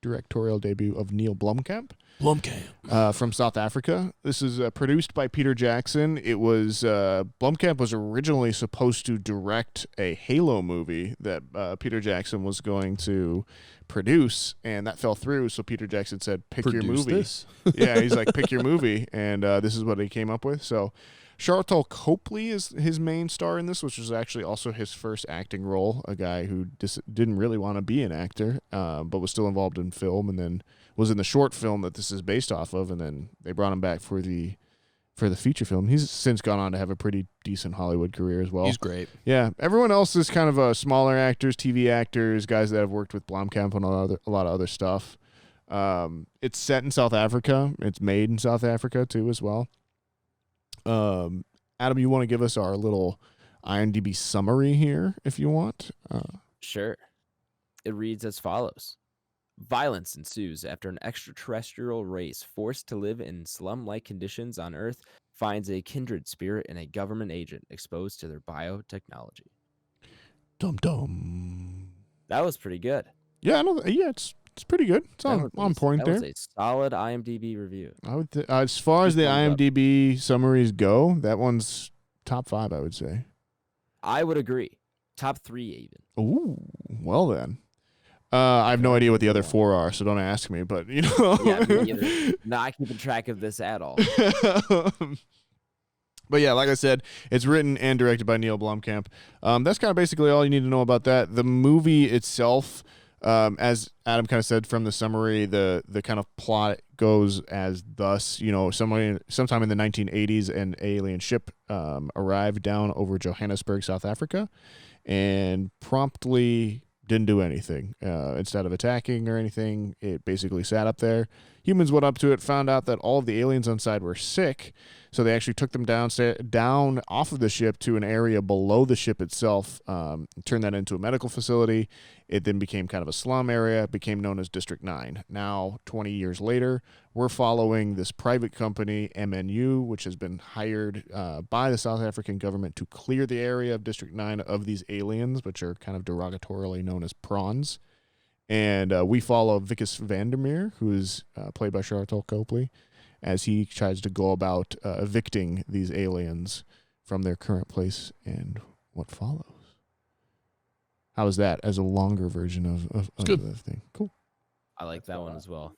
directorial debut of Neil Blomkamp. From South Africa. This is produced by Peter Jackson. It was Blomkamp was originally supposed to direct a Halo movie that Peter Jackson was going to produce, and that fell through. So Peter Jackson said, "Pick your Produce movie." this? Yeah, he's like, "Pick your movie," and this is what he came up with. So Charlton Copley is his main star in this, which was actually also his first acting role. A guy who didn't really want to be an actor, but was still involved in film, and then was in the short film that this is based off of, and then they brought him back for the for the feature film. He's since gone on to have a pretty decent Hollywood career as well. He's great. Yeah, everyone else is kind of smaller actors, TV actors, guys that have worked with Blomkamp on a lot of other stuff. It's set in South Africa. It's made in South Africa too, as well. Adam, you want to give us our little IMDb summary here, if you want? Sure. It reads as follows. Violence ensues after an extraterrestrial race forced to live in slum-like conditions on Earth finds a kindred spirit in a government agent exposed to their biotechnology. Dum dum. That was pretty good. Yeah, it's pretty good. It's on point there. That was a solid IMDb review. I would as far as the IMDb summaries go, that one's top 5, I would say. I would agree. Top 3 even. Ooh, well then. I have no idea what the other 4 are, so don't ask me. But you know, Yeah, me either. Not keeping track of this at all. But yeah, like I said, it's written and directed by Neil Blomkamp. That's kind of basically all you need to know about that. The movie itself, as Adam kind of said from the summary, the kind of plot goes as thus. You know, sometime in the 1980s, an alien ship arrived down over Johannesburg, South Africa, and promptly didn't do anything. Instead of attacking or anything, it basically sat up there. Humans went up to it, found out that all of the aliens inside were sick, so they actually took them down off of the ship to an area below the ship itself, turned that into a medical facility. It then became kind of a slum area, became known as District 9. Now, 20 years later, we're following this private company, MNU, which has been hired by the South African government to clear the area of District 9 of these aliens, which are kind of derogatorily known as prawns. And we follow Vickis Vandermeer, who is played by Charlton Copley, as he tries to go about evicting these aliens from their current place and what follows. How is that as a longer version of the thing? Cool. I like that one as well.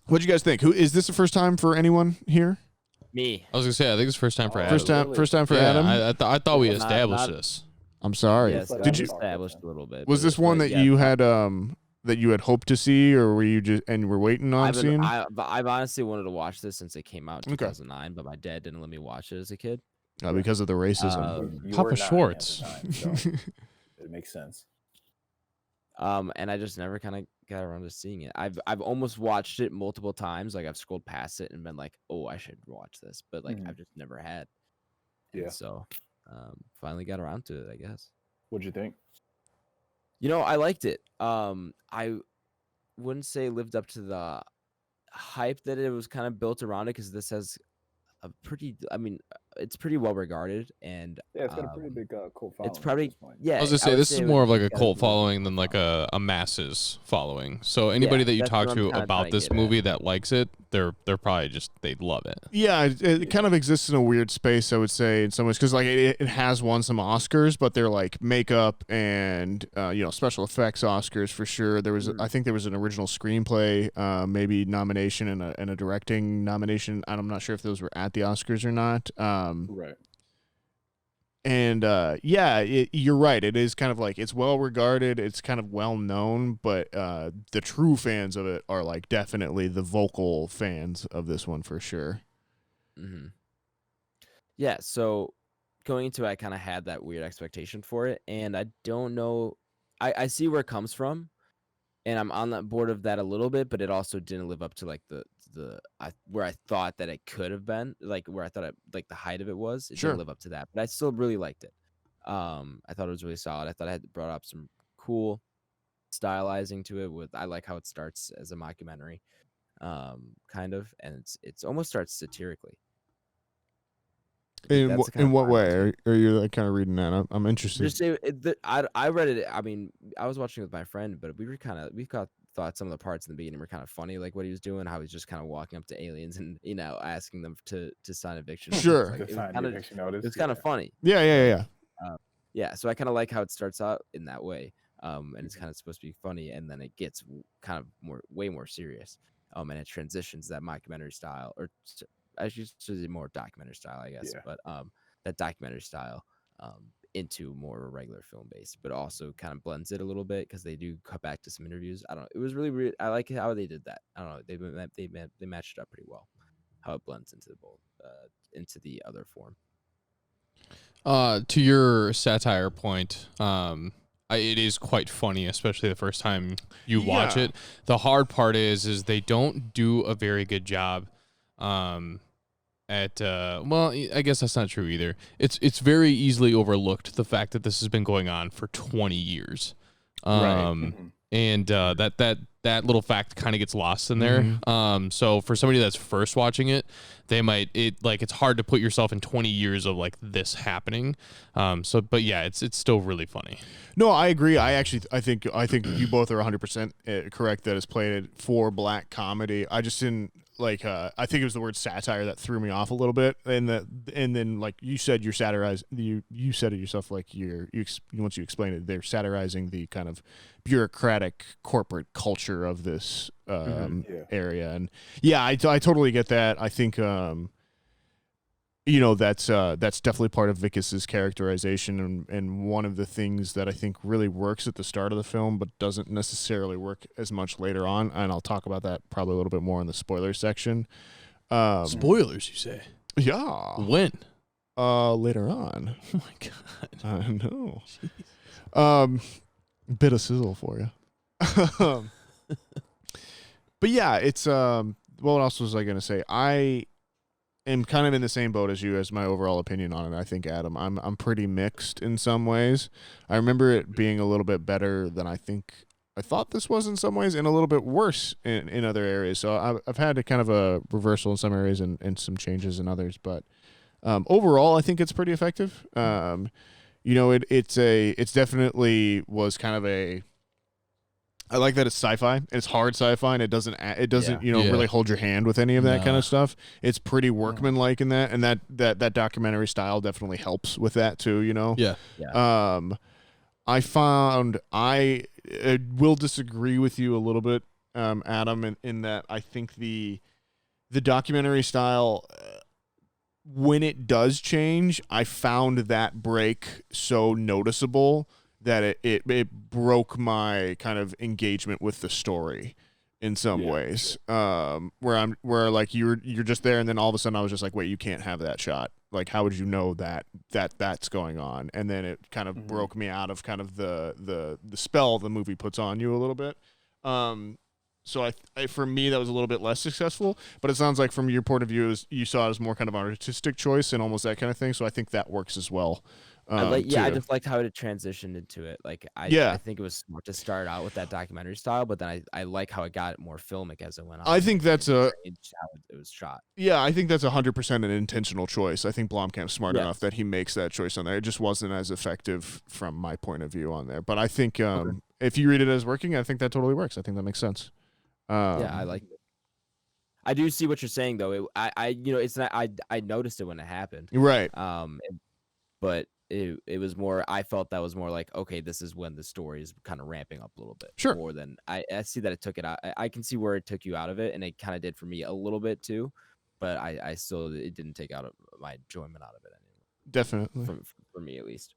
What'd you guys think? Is this the first time for anyone here? Me. I was gonna say I think it's first time for Adam. First time for Yeah, Adam. I thought we Well, established not- this. I'm sorry. Yes, Did you? established a little bit? Was this one that you had hoped to see, or were you were waiting on seeing? I've honestly wanted to watch this since it came out in Okay. 2009, but my dad didn't let me watch it as a kid. Because of the racism. You Papa were 9 at the Schwartz. time, so it makes sense. And I just never kind of got around to seeing it. I've almost watched it multiple times. Like I've scrolled past it and been like, oh, I should watch this, but like I've just never had. And Yeah. So, finally got around to it, I guess. What'd you think? You know, I liked it. I wouldn't say lived up to the hype that it was kind of built around it, because this has a pretty, it's pretty well regarded, and Yeah, it's got a pretty big cult following. it's probably at this point. yeah. I was gonna say would this is it more of would like a get cult a- following than like a masses following. So anybody Yeah, that you that's talk what I'm to kinda trying about to this get at. movie that likes it, they're probably just they love it. Yeah, it kind of exists in a weird space, I would say, in some ways, because like it has won some Oscars, but they're like makeup and special effects Oscars for sure. There was, I think, there was an original screenplay, maybe nomination and a directing nomination. I'm not sure if those were at the Oscars or not. Right. And you're right. It is kind of like it's well regarded. It's kind of well known, but the true fans of it are like definitely the vocal fans of this one for sure. Mm-hmm. Yeah, so going into it, I kind of had that weird expectation for it, and I don't know. I see where it comes from, and I'm on that board of that a little bit, but it also didn't live up to like where I thought that it could have been, like where I thought like the height of it was. It Sure. didn't live up to that, but I still really liked it. I thought it was really solid. I thought I had brought up some cool stylizing to it. I like how it starts as a mockumentary, kind of, and it's almost starts satirically. In That's the kind of what vibe way to it. are you like kind of reading that? I'm interested. Just I read it. I mean, I was watching with my friend, but we thought some of the parts in the beginning were kind of funny, like what he was doing, how he's just kind of walking up to aliens and asking them to sign eviction. Sure. Like, To it was sign the kinda- eviction notice. it's kind of funny. Yeah. Yeah, so I kind of like how it starts out in that way, and it's kind of supposed to be funny, and then it gets kind of way more serious, and it transitions that mockumentary style, or I should say more documentary style, I guess, Yeah. but that documentary style into more regular film based, but also kind of blends it a little bit because they do cut back to some interviews. I don't know. It was really weird. I like how they did that. I don't know. They matched it up pretty well. How it blends into the both into the other form. To your satire point, it is quite funny, especially the first time you watch it. The hard part is they don't do a very good job. Well, I guess that's not true either. It's very easily overlooked the fact that this has been going on for 20 years. And that little fact kind of gets lost in there. So for somebody that's first watching it, it's hard to put yourself in 20 years of like this happening. But yeah, it's still really funny. No, I agree. I think you both are 100% correct that it's played for black comedy. I just didn't like. I think it was the word satire that threw me off a little bit, and then like you said, you're satirized. You said it yourself. Like once you explained it, they're satirizing the kind of bureaucratic corporate culture of this area, and I totally get that. I think that's definitely part of Vicus's characterization, and one of the things that I think really works at the start of the film but doesn't necessarily work as much later on, and I'll talk about that probably a little bit more in the spoiler section. Spoilers, you say? Yeah. When? Later on. Oh my god. I know. Jeez. Bit of sizzle for you. But yeah, it's what else was I gonna say? I am kind of in the same boat as you as my overall opinion on it. I think, Adam, I'm pretty mixed in some ways. I remember it being a little bit better than I thought this was in some ways, and a little bit worse in other areas. So I've had a kind of a reversal in some areas and some changes in others. But overall, I think it's pretty effective. It's definitely was kind of a. I like that it's sci-fi. It's hard sci-fi, and it doesn't really hold your hand with any of that kind of stuff. It's pretty workmanlike in that, and that documentary style definitely helps with that too. I found I will disagree with you a little bit, Adam, in that I think the documentary style. When it does change, I found that break so noticeable that it broke my kind of engagement with the story in some ways. Where like you're just there, and then all of a sudden I was just like, wait, you can't have that shot. Like, how would you know that's going on? And then it kind of broke me out of kind of the spell the movie puts on you a little bit. So I for me that was a little bit less successful, but it sounds like from your point of view you saw it as more kind of an artistic choice and almost that kind of thing. So I think that works as well. I just liked how it transitioned into it. Like I think it was smart to start out with that documentary style, but then I like how it got more filmic as it went on. I think that's how it was shot. Yeah, I think that's 100% an intentional choice. I think Blomkamp's smart enough that he makes that choice on there. It just wasn't as effective from my point of view on there. But I think if you read it as working, I think that totally works. I think that makes sense. I like it. I do see what you're saying though. It's not. I noticed it when it happened. Right. But it was more. I felt that was more like, okay, this is when the story is kind of ramping up a little bit. Sure. More than I see that it took it out. I can see where it took you out of it, and it kind of did for me a little bit too. But I still it didn't take out my enjoyment out of it anymore. Definitely. For me at least.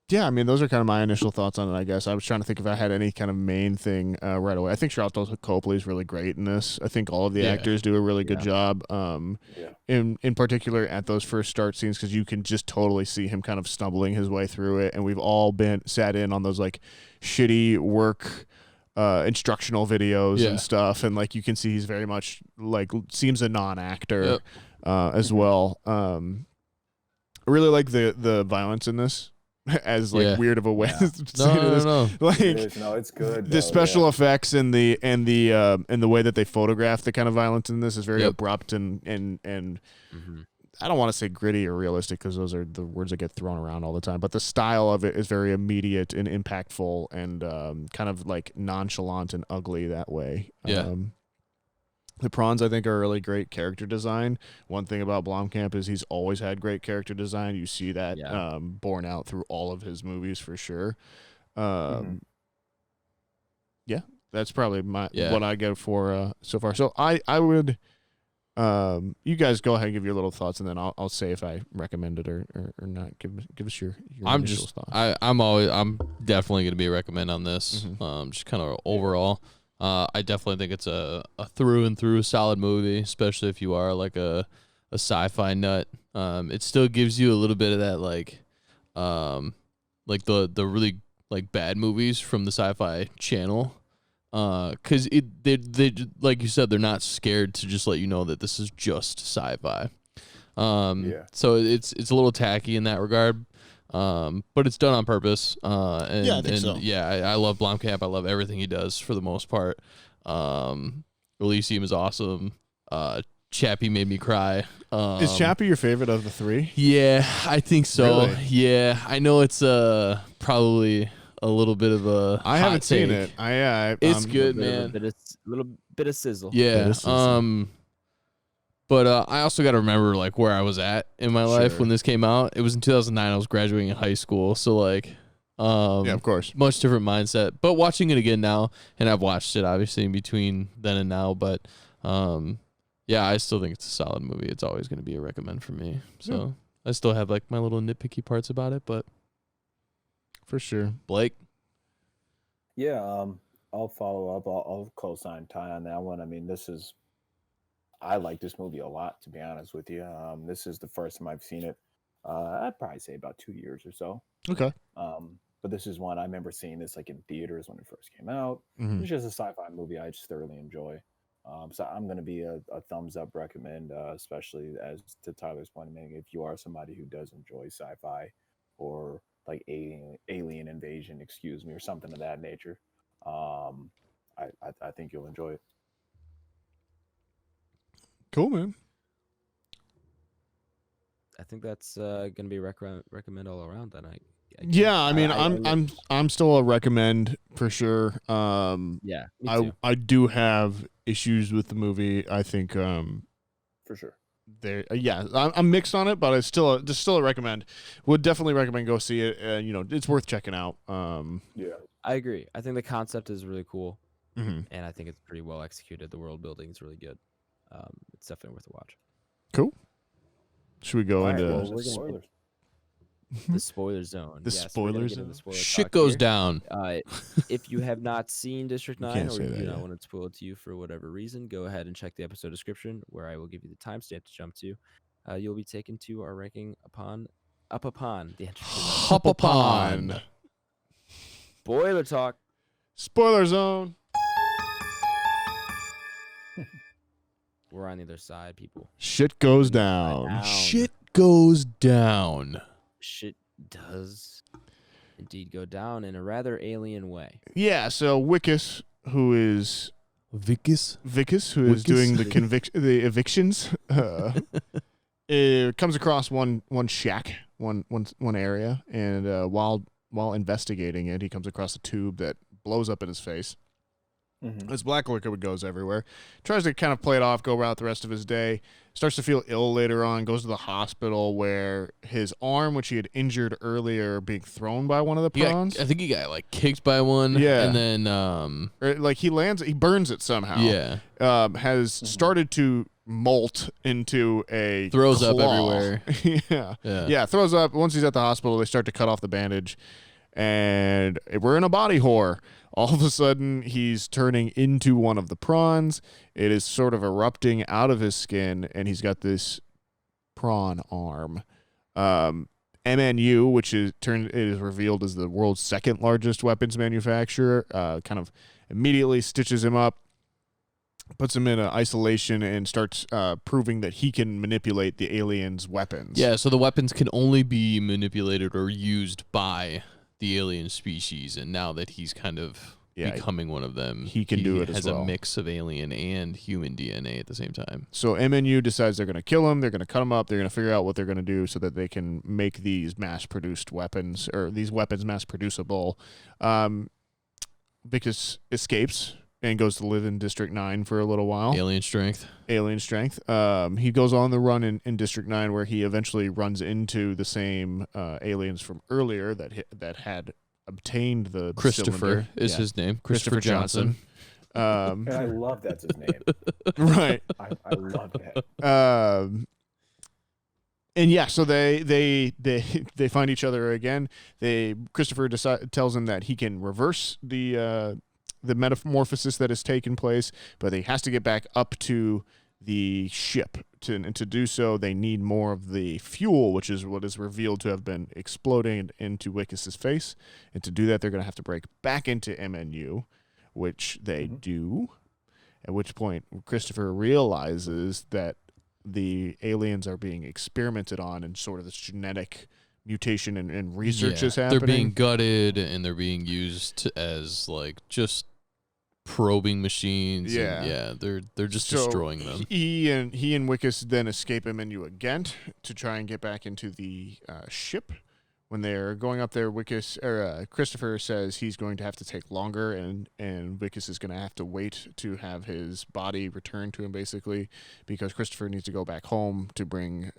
Yeah, I mean, those are kind of my initial thoughts on it, I guess. I was trying to think if I had any kind of main thing right away. I think Charlton Copley is really great in this. I think all of the actors do a really good job. In particular at those first start scenes, because you can just totally see him kind of stumbling his way through it. And we've all been sat in on those like shitty work instructional videos and stuff. And like you can see he's very much like seems a non-actor as well. I really like the violence in this. As like weird of a way to say this. No. Like it's good. The special effects and the way that they photograph the kind of violence in this is very abrupt and I don't want to say gritty or realistic because those are the words that get thrown around all the time. But the style of it is very immediate and impactful and kind of like nonchalant and ugly that way. The prawns, I think, are a really great character design. One thing about Blomkamp is he's always had great character design. You see that borne out through all of his movies for sure. Yeah, that's probably what I go for so far. So I would You guys go ahead and give your little thoughts, and then I'll say if I recommend it or not. Give us your initial thoughts. I'm definitely gonna be a recommend on this. Just kind of overall. I definitely think it's a through and through solid movie, especially if you are like a sci-fi nut. It still gives you a little bit of that like the really like bad movies from the Sci-Fi Channel. Because they like you said, they're not scared to just let you know that this is just sci-fi. So it's a little tacky in that regard, but it's done on purpose. And, I think so. I love Blomkamp. I love everything he does for the most part. Elysium is awesome. Chappie made me cry. Is Chappie your favorite of the three? Yeah, I think so. Really? Yeah, I know it's probably a little bit of a I hot haven't seen take. it. It's good, A man. little bit of sizzle. Yeah. But I also got to remember like where I was at in my life Sure. when this came out. It was in 2009. I was graduating in high school, so like, Yeah, of course. much different mindset. But watching it again now, and I've watched it obviously in between then and now. But yeah, I still think it's a solid movie. It's always going to be a recommend for me. So I still have like my little nitpicky parts about it, but For sure. Blake. Yeah, I'll follow up. I'll co-sign Ty on that one. I mean, I like this movie a lot, to be honest with you. This is the first time I've seen it. I'd probably say about 2 years or so. Okay. But this is one I remember seeing this like in theaters when it first came out. Mhm. It's just a sci-fi movie I just thoroughly enjoy. So I'm going to be a thumbs up recommend, especially as to Tyler's point, if you are somebody who does enjoy sci-fi or like alien invasion, or something of that nature. I think you'll enjoy it. Cool, man. I think that's gonna be recommend all around. Then Yeah, I mean, I'm still a recommend for sure. yeah, me too. I do have issues with the movie. I think For sure. I'm mixed on it, but it's still a recommend. Would definitely recommend go see it. It's worth checking out. Yeah. I agree. I think the concept is really cool, Mhm. and I think it's pretty well executed. The world building is really good. It's definitely worth a watch. Cool. Should we go All right, into well, we're gonna- spoilers. The spoiler zone. The Yes, we're gonna spoiler get into zone? the spoiler Shit talk goes here. down. If you have not seen District 9 can't or say you that do not yet. want it spoiled to you for whatever reason, go ahead and check the episode description where I will give you the timestamp to jump to. You'll be taken to our ranking up upon the Entropy zone. Hop upon. Spoiler talk. spoiler zone? We're on the other side, people. Shit goes down. Down. Shit goes down. Shit does indeed go down in a rather alien way. Yeah. So Wickus, who is Vicus. who is Wickus? doing the evictions, comes across one shack, one area, and while investigating it, he comes across a tube that blows up in his face. Mhm. This black liquid goes everywhere. Tries to kind of play it off, go about the rest of his day. Starts to feel ill later on. Goes to the hospital where his arm, which he had injured earlier, being thrown by one of the prawns. I think he got like kicked by one. Yeah. And then Or, like he burns it somehow. yeah. Has started to molt into a Throws up claw. everywhere. Yeah, throws up. Once he's at the hospital, they start to cut off the bandage, and we're in a body horror. All of a sudden, he's turning into one of the prawns. It is sort of erupting out of his skin, and he's got this prawn arm. MNU, which is revealed as the world's second largest weapons manufacturer, kind of immediately stitches him up, puts him in isolation, and starts proving that he can manipulate the aliens' weapons. Yeah, so the weapons can only be manipulated or used by the alien species, and now that he's kind of becoming one of them, he can do it as has well. a mix of alien and human DNA at the same time. So MNU decides they're going to kill him. They're going to cut him up. They're going to figure out what they're going to do so that they can make these mass-produced weapons, or these weapons mass-producible. Vicus escapes and goes to live in District 9 for a little while. Alien strength. He goes on the run in District 9 where he eventually runs into the same aliens from earlier that had obtained the Christopher cylinder. is Yeah. his name. Christopher Johnson. And I love that's his name. Right. I love that. And yeah, so they find each other again. Christopher tells him that he can reverse the metamorphosis that has taken place, but he has to get back up to the ship. And to do so, they need more of the fuel, which is what is revealed to have been exploding into Wickus's face. And to do that, they're going to have to break back into MNU, which they do. At which point, Christopher realizes that the aliens are being experimented on, and sort of this genetic mutation and research is happening. They're being gutted, and they're being used as like just probing machines. Yeah, and they're just destroying them. He and Wickus then escape MNU again to try and get back into the ship. When they're going up there, Christopher says he's going to have to take longer, and Wickus is going to have to wait to have his body returned to him, basically, because Christopher needs to go back home to bring.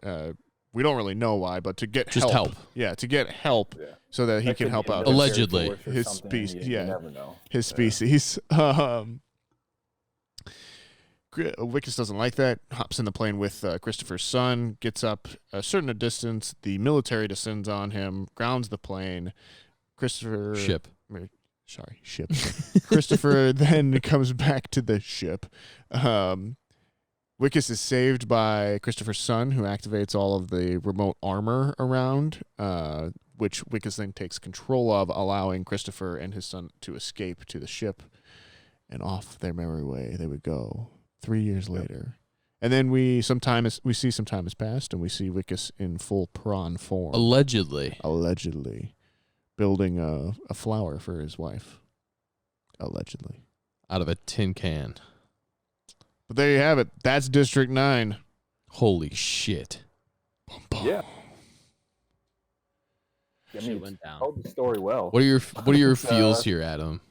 We don't really know why, but to get help. Yeah, to get help so that he can help out. Allegedly, his species. You never know. His species. Wickus doesn't like that, hops in the plane with Christopher's son, gets up a certain distance, the military descends on him, grounds the plane. Ship. Christopher then comes back to the ship. Wickus is saved by Christopher's son, who activates all of the remote armor around, which Wickus then takes control of, allowing Christopher and his son to escape to the ship, and off their merry way they would go. 3 years later. And then we see some time has passed, and we see Wickus in full prawn form. Allegedly. Building a flower for his wife. Allegedly. Out of a tin can. But there you have it. That's District 9. Holy shit. Yeah. I Shit mean, went down. told the story well. What are your feels here, Adam?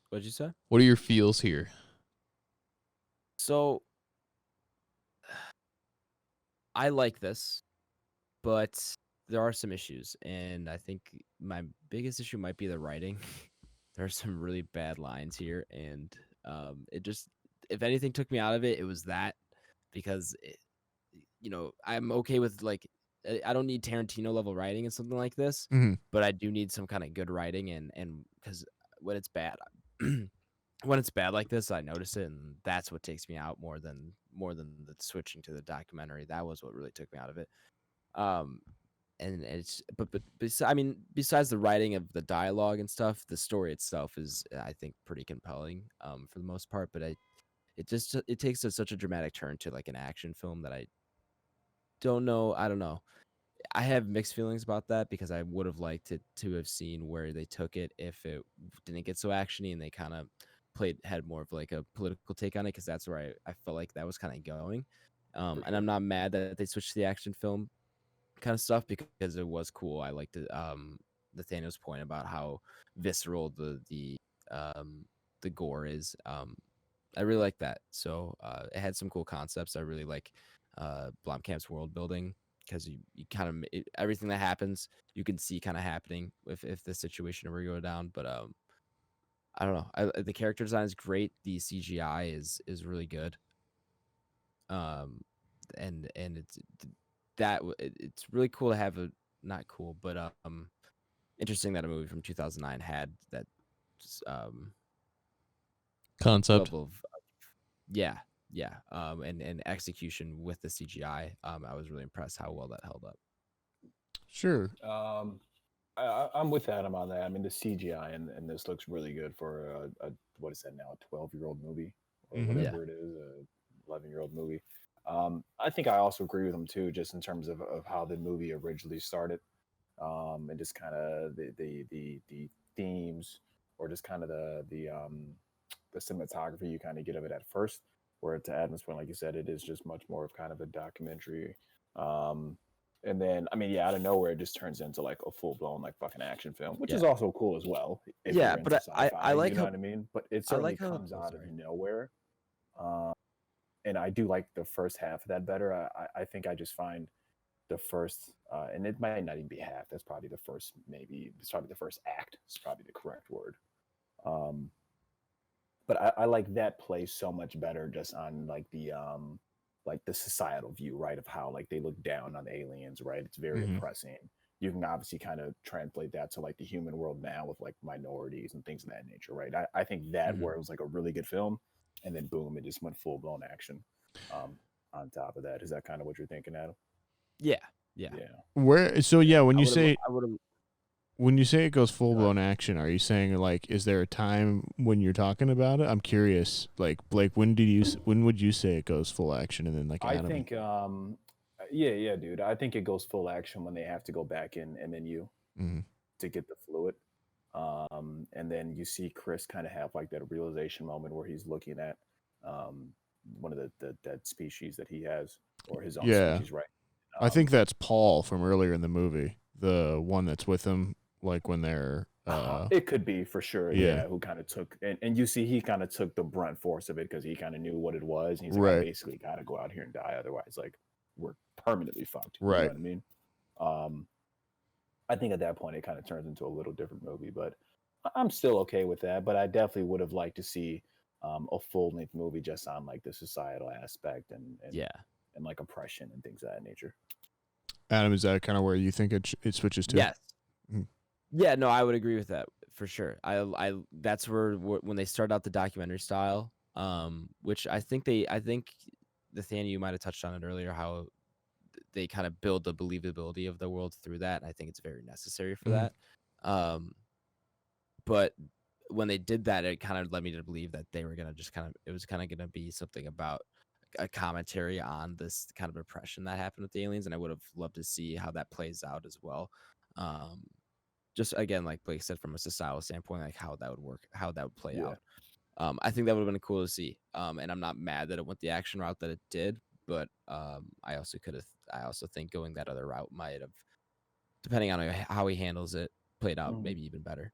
What'd you say? What are your feels here? So I like this, but there are some issues, and I think my biggest issue might be the writing. There are some really bad lines here, and it just, if anything took me out of it, it was that, because I'm okay with, like, I don't need Tarantino level writing and something like this, but I do need some kind of good writing, and because when it's bad. When it's bad like this, I notice it, and that's what takes me out more than the switching to the documentary. That was what really took me out of it. And it's besides the writing of the dialogue and stuff, the story itself is, I think, pretty compelling for the most part. But it takes such a dramatic turn to like an action film that I don't know. I don't know. I have mixed feelings about that, because I would have liked it to have seen where they took it if it didn't get so actiony and they kind of had more of like a political take on it, because that's where I felt like that was kind of going. And I'm not mad that they switched to the action film kind of stuff, because it was cool. I liked it. Nathaniel's point about how visceral the gore is. I really like that. So it had some cool concepts. I really like Blomkamp's world building, because you kind of everything that happens you can see kind of happening if the situation were to go down. But I don't know. The character design is great. The CGI is really good. And it's really cool to have not cool, but interesting that a movie from 2009 had that concept level of and execution with the CGI. I was really impressed how well that held up. Sure. I'm with Adam on that. I mean, the CGI and this looks really good for a what is that now, a 12-year-old movie or whatever it is, a 11-year-old movie. I think I also agree with him too, just in terms of how the movie originally started, and just kind of the themes, or just kind of the cinematography you kind of get of it at first. Where to Adam's point, like you said, it is just much more of kind of a documentary. And then, I mean, out of nowhere, it just turns into like a full blown like fucking action film, which is also cool as well. But I like, you know what I mean. But it certainly comes out of nowhere. And I do like the first half of that better. I think I just find the first, and it might not even be half. That's probably the first. Maybe it's probably the first act. It's probably the correct word. but I like that play so much better just on like the societal view, right, of how like they look down on aliens, right? It's very oppressing. You can obviously kind of translate that to like the human world now with like minorities and things of that nature, right? I think that where it was like a really good film, and then boom, it just went full blown action. On top of that, is that kind of what you're thinking, Adam? Yeah. Where? So yeah, when you say I would have. when you say it goes full blown action, are you saying like is there a time when you're talking about it? I'm curious. Like Blake, when would you say it goes full action, and then like I Adam? think, yeah, dude. I think it goes full action when they have to go back in MNU to get the fluid. And then you see Chris kind of have like that realization moment where he's looking at one of the dead species that he has, or his own species, right? I think that's Paul from earlier in the movie, the one that's with him, like when they're. It could be for sure, yeah. Who kind of took, and you see he kind of took the brunt force of it because he kind of knew what it was. And he's like, I basically got to go out here and die, otherwise, like we're permanently fucked. You know what I mean? I think at that point it kind of turns into a little different movie, but I'm still okay with that. But I definitely would have liked to see a full length movie just on like the societal aspect and like oppression and things of that nature. Adam, is that kind of where you think it switches to? Yes. Yeah, no, I would agree with that for sure. I that's where when they start out the documentary style, which I think Nathaniel, you might have touched on it earlier, how they kind of build the believability of the world through that. And I think it's very necessary for that. But when they did that, it kind of led me to believe that they were gonna it was kind of gonna be something about a commentary on this kind of oppression that happened with the aliens, and I would have loved to see how that plays out as well. Just again, like Blake said, from a societal standpoint, like how that would work, how that would play out. I think that would have been cool to see. And I'm not mad that it went the action route that it did, but I also think going that other route might have, depending on how he handles it, played out maybe even better.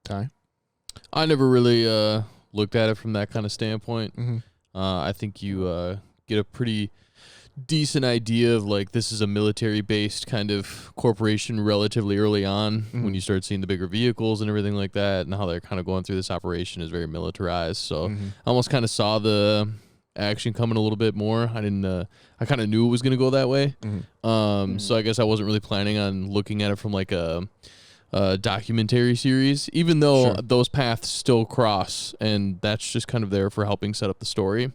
Ty? I never really looked at it from that kind of standpoint. I think you get a pretty decent idea of like this is a military-based kind of corporation relatively early on when you start seeing the bigger vehicles and everything like that, and how they're kind of going through this operation is very militarized. So I almost kind of saw the action coming a little bit more. I didn't. I kind of knew it was going to go that way. So I guess I wasn't really planning on looking at it from like a documentary series, even though those paths still cross, and that's just kind of there for helping set up the story.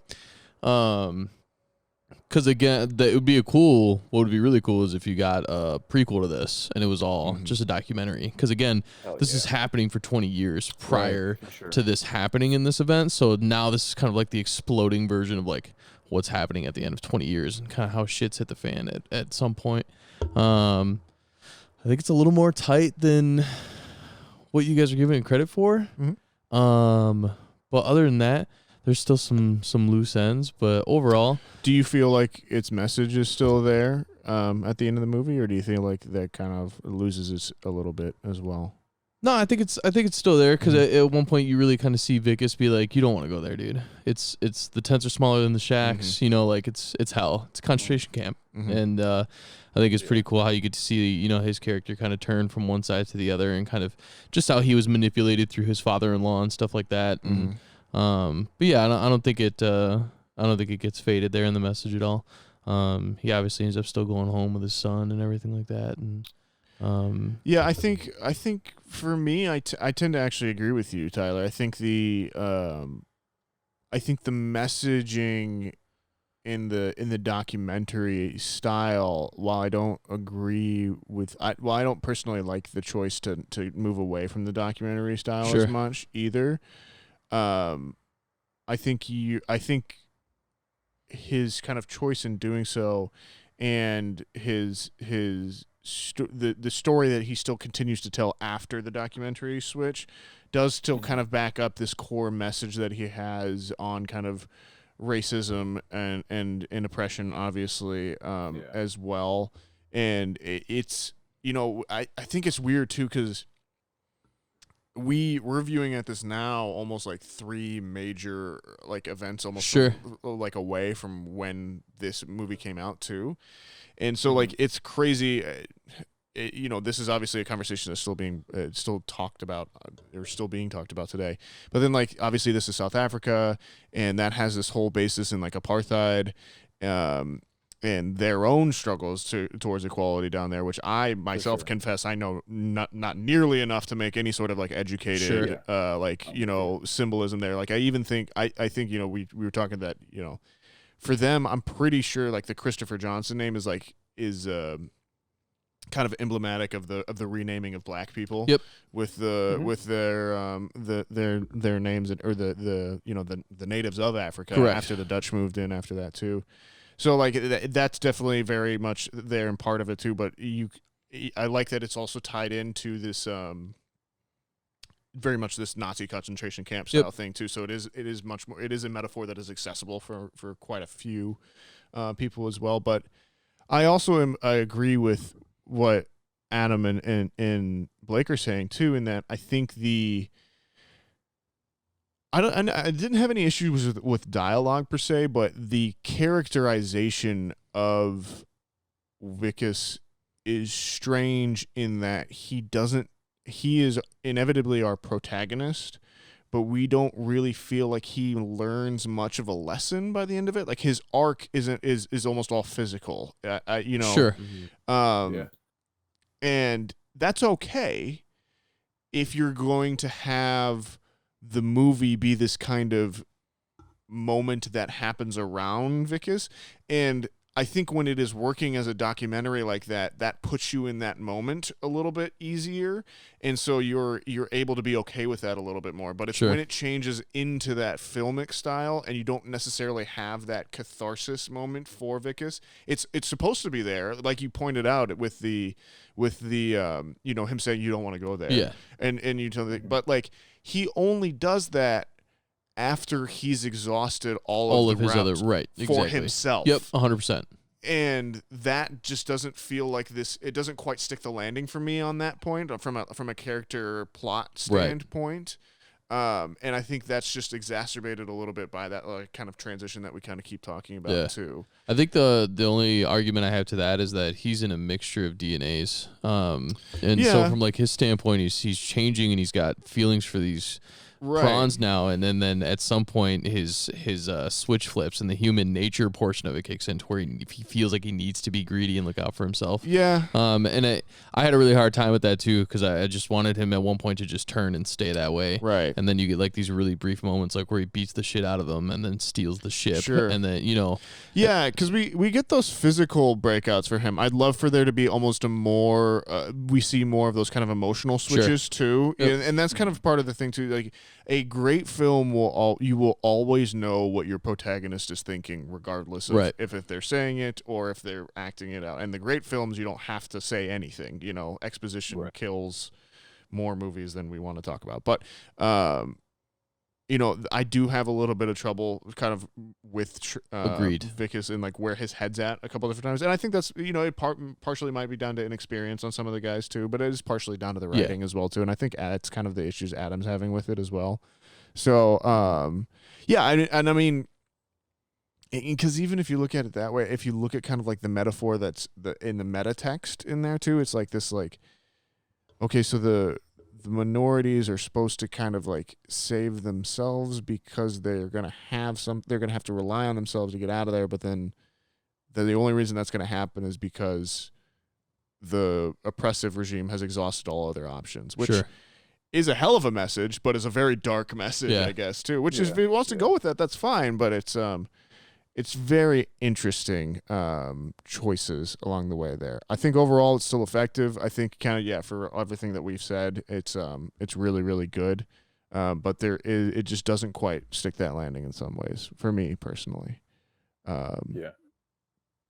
Because again, what would be really cool is if you got a prequel to this and it was all just a documentary. Because again, this is happening for 20 years prior to this happening in this event. So now this is kind of like the exploding version of like what's happening at the end of 20 years and kind of how shit's hit the fan at some point. I think it's a little more tight than what you guys are giving it credit for. But other than that, there's still some loose ends, but overall, do you feel like its message is still there at the end of the movie, or do you feel like that kind of loses it a little bit as well? No, I think it's still there because at one point you really kind of see Vicus be like, "You don't want to go there, dude. It's the tents are smaller than the shacks. You know, like it's hell. It's a concentration camp." And I think it's pretty cool how you get to see his character kind of turn from one side to the other and kind of just how he was manipulated through his father-in-law and stuff like that. And but yeah, I don't think it gets faded there in the message at all. He obviously ends up still going home with his son and everything like that. And yeah, I think for me, I tend to actually agree with you, Tyler. I think the messaging in the documentary style, while I don't agree with, I don't personally like the choice to move away from the documentary style as much either. I think his kind of choice in doing so, and the story that he still continues to tell after the documentary switch does still kind of back up this core message that he has on kind of racism and oppression, obviously, as well. And it's, I think it's weird too, because we're viewing at this now almost like three major like events almost like away from when this movie came out too. And so like it's crazy. this is obviously a conversation that's still talked about, or still being talked about today. But then, like, obviously this is South Africa, and that has this whole basis in like apartheid, and their own struggles towards equality down there, which I myself confess I know not nearly enough to make any sort of like educated symbolism there. Like I think we were talking that for them, I'm pretty sure like the Christopher Johnson name is kind of emblematic of the renaming of black people. Yep. With their names, or the natives of Africa. Correct. After the Dutch moved in after that too. So like that's definitely very much there and part of it too. But I like that it's also tied into this very much this Nazi concentration camp style thing too. So it is much more. It is a metaphor that is accessible for quite a few people as well. But I also I agree with what Adam and Blake are saying too, in that I think I didn't have any issues with dialogue per se, but the characterization of Vicus is strange in that he is inevitably our protagonist, but we don't really feel like he learns much of a lesson by the end of it. Like his arc is almost all physical, Sure. And that's okay if you're going to have the movie be this kind of moment that happens around Vicus. And I think when it is working as a documentary like that, that puts you in that moment a little bit easier. And so you're able to be okay with that a little bit more. But it's when it changes into that filmic style and you don't necessarily have that catharsis moment for Vicus. It's supposed to be there, like you pointed out with the him saying you don't want to go there. Yeah. And you tell me, but like he only does that after he's exhausted all of his other for himself. Yep, 100%. And that just doesn't feel like this. It doesn't quite stick the landing for me on that point, from a character plot standpoint. And I think that's just exacerbated a little bit by that kind of transition that we kind of keep talking about too. I think the only argument I have to that is that he's in a mixture of DNAs. So from like his standpoint, he's changing and he's got feelings for these prawns now, and then at some point his switch flips and the human nature portion of it kicks in to where he feels like he needs to be greedy and look out for himself. And I had a really hard time with that too, because I just wanted him at one point to just turn and stay that way, and then you get like these really brief moments like where he beats the shit out of them and then steals the ship, and then because we get those physical breakouts for him. I'd love for there to be almost a more we see more of those kind of emotional switches too, and that's kind of part of the thing too. Like a great film you will always know what your protagonist is thinking, regardless of if they're saying it or if they're acting it out. And the great films, you don't have to say anything. Exposition kills more movies than we want to talk about. But I do have a little bit of trouble kind of with Agreed. Vicus and like where his head's at a couple different times. And I think that's, it partially might be down to inexperience on some of the guys too, but it is partially down to the writing as well too. And I think it's kind of the issues Adam's having with it as well. So, and I mean, because even if you look at it that way, if you look at kind of like the metaphor that's in the meta text in there too, it's like this, like, okay, so the minorities are supposed to kind of like save themselves because they're going to have to rely on themselves to get out of there. But then the only reason that's going to happen is because the oppressive regime has exhausted all other options, which is a hell of a message, but is a very dark message, I guess, too, which is, if he wants to go with that, that's fine. But it's very interesting choices along the way there. I think overall it's still effective. I think for everything that we've said, it's really, really good. But it just doesn't quite stick that landing in some ways for me personally.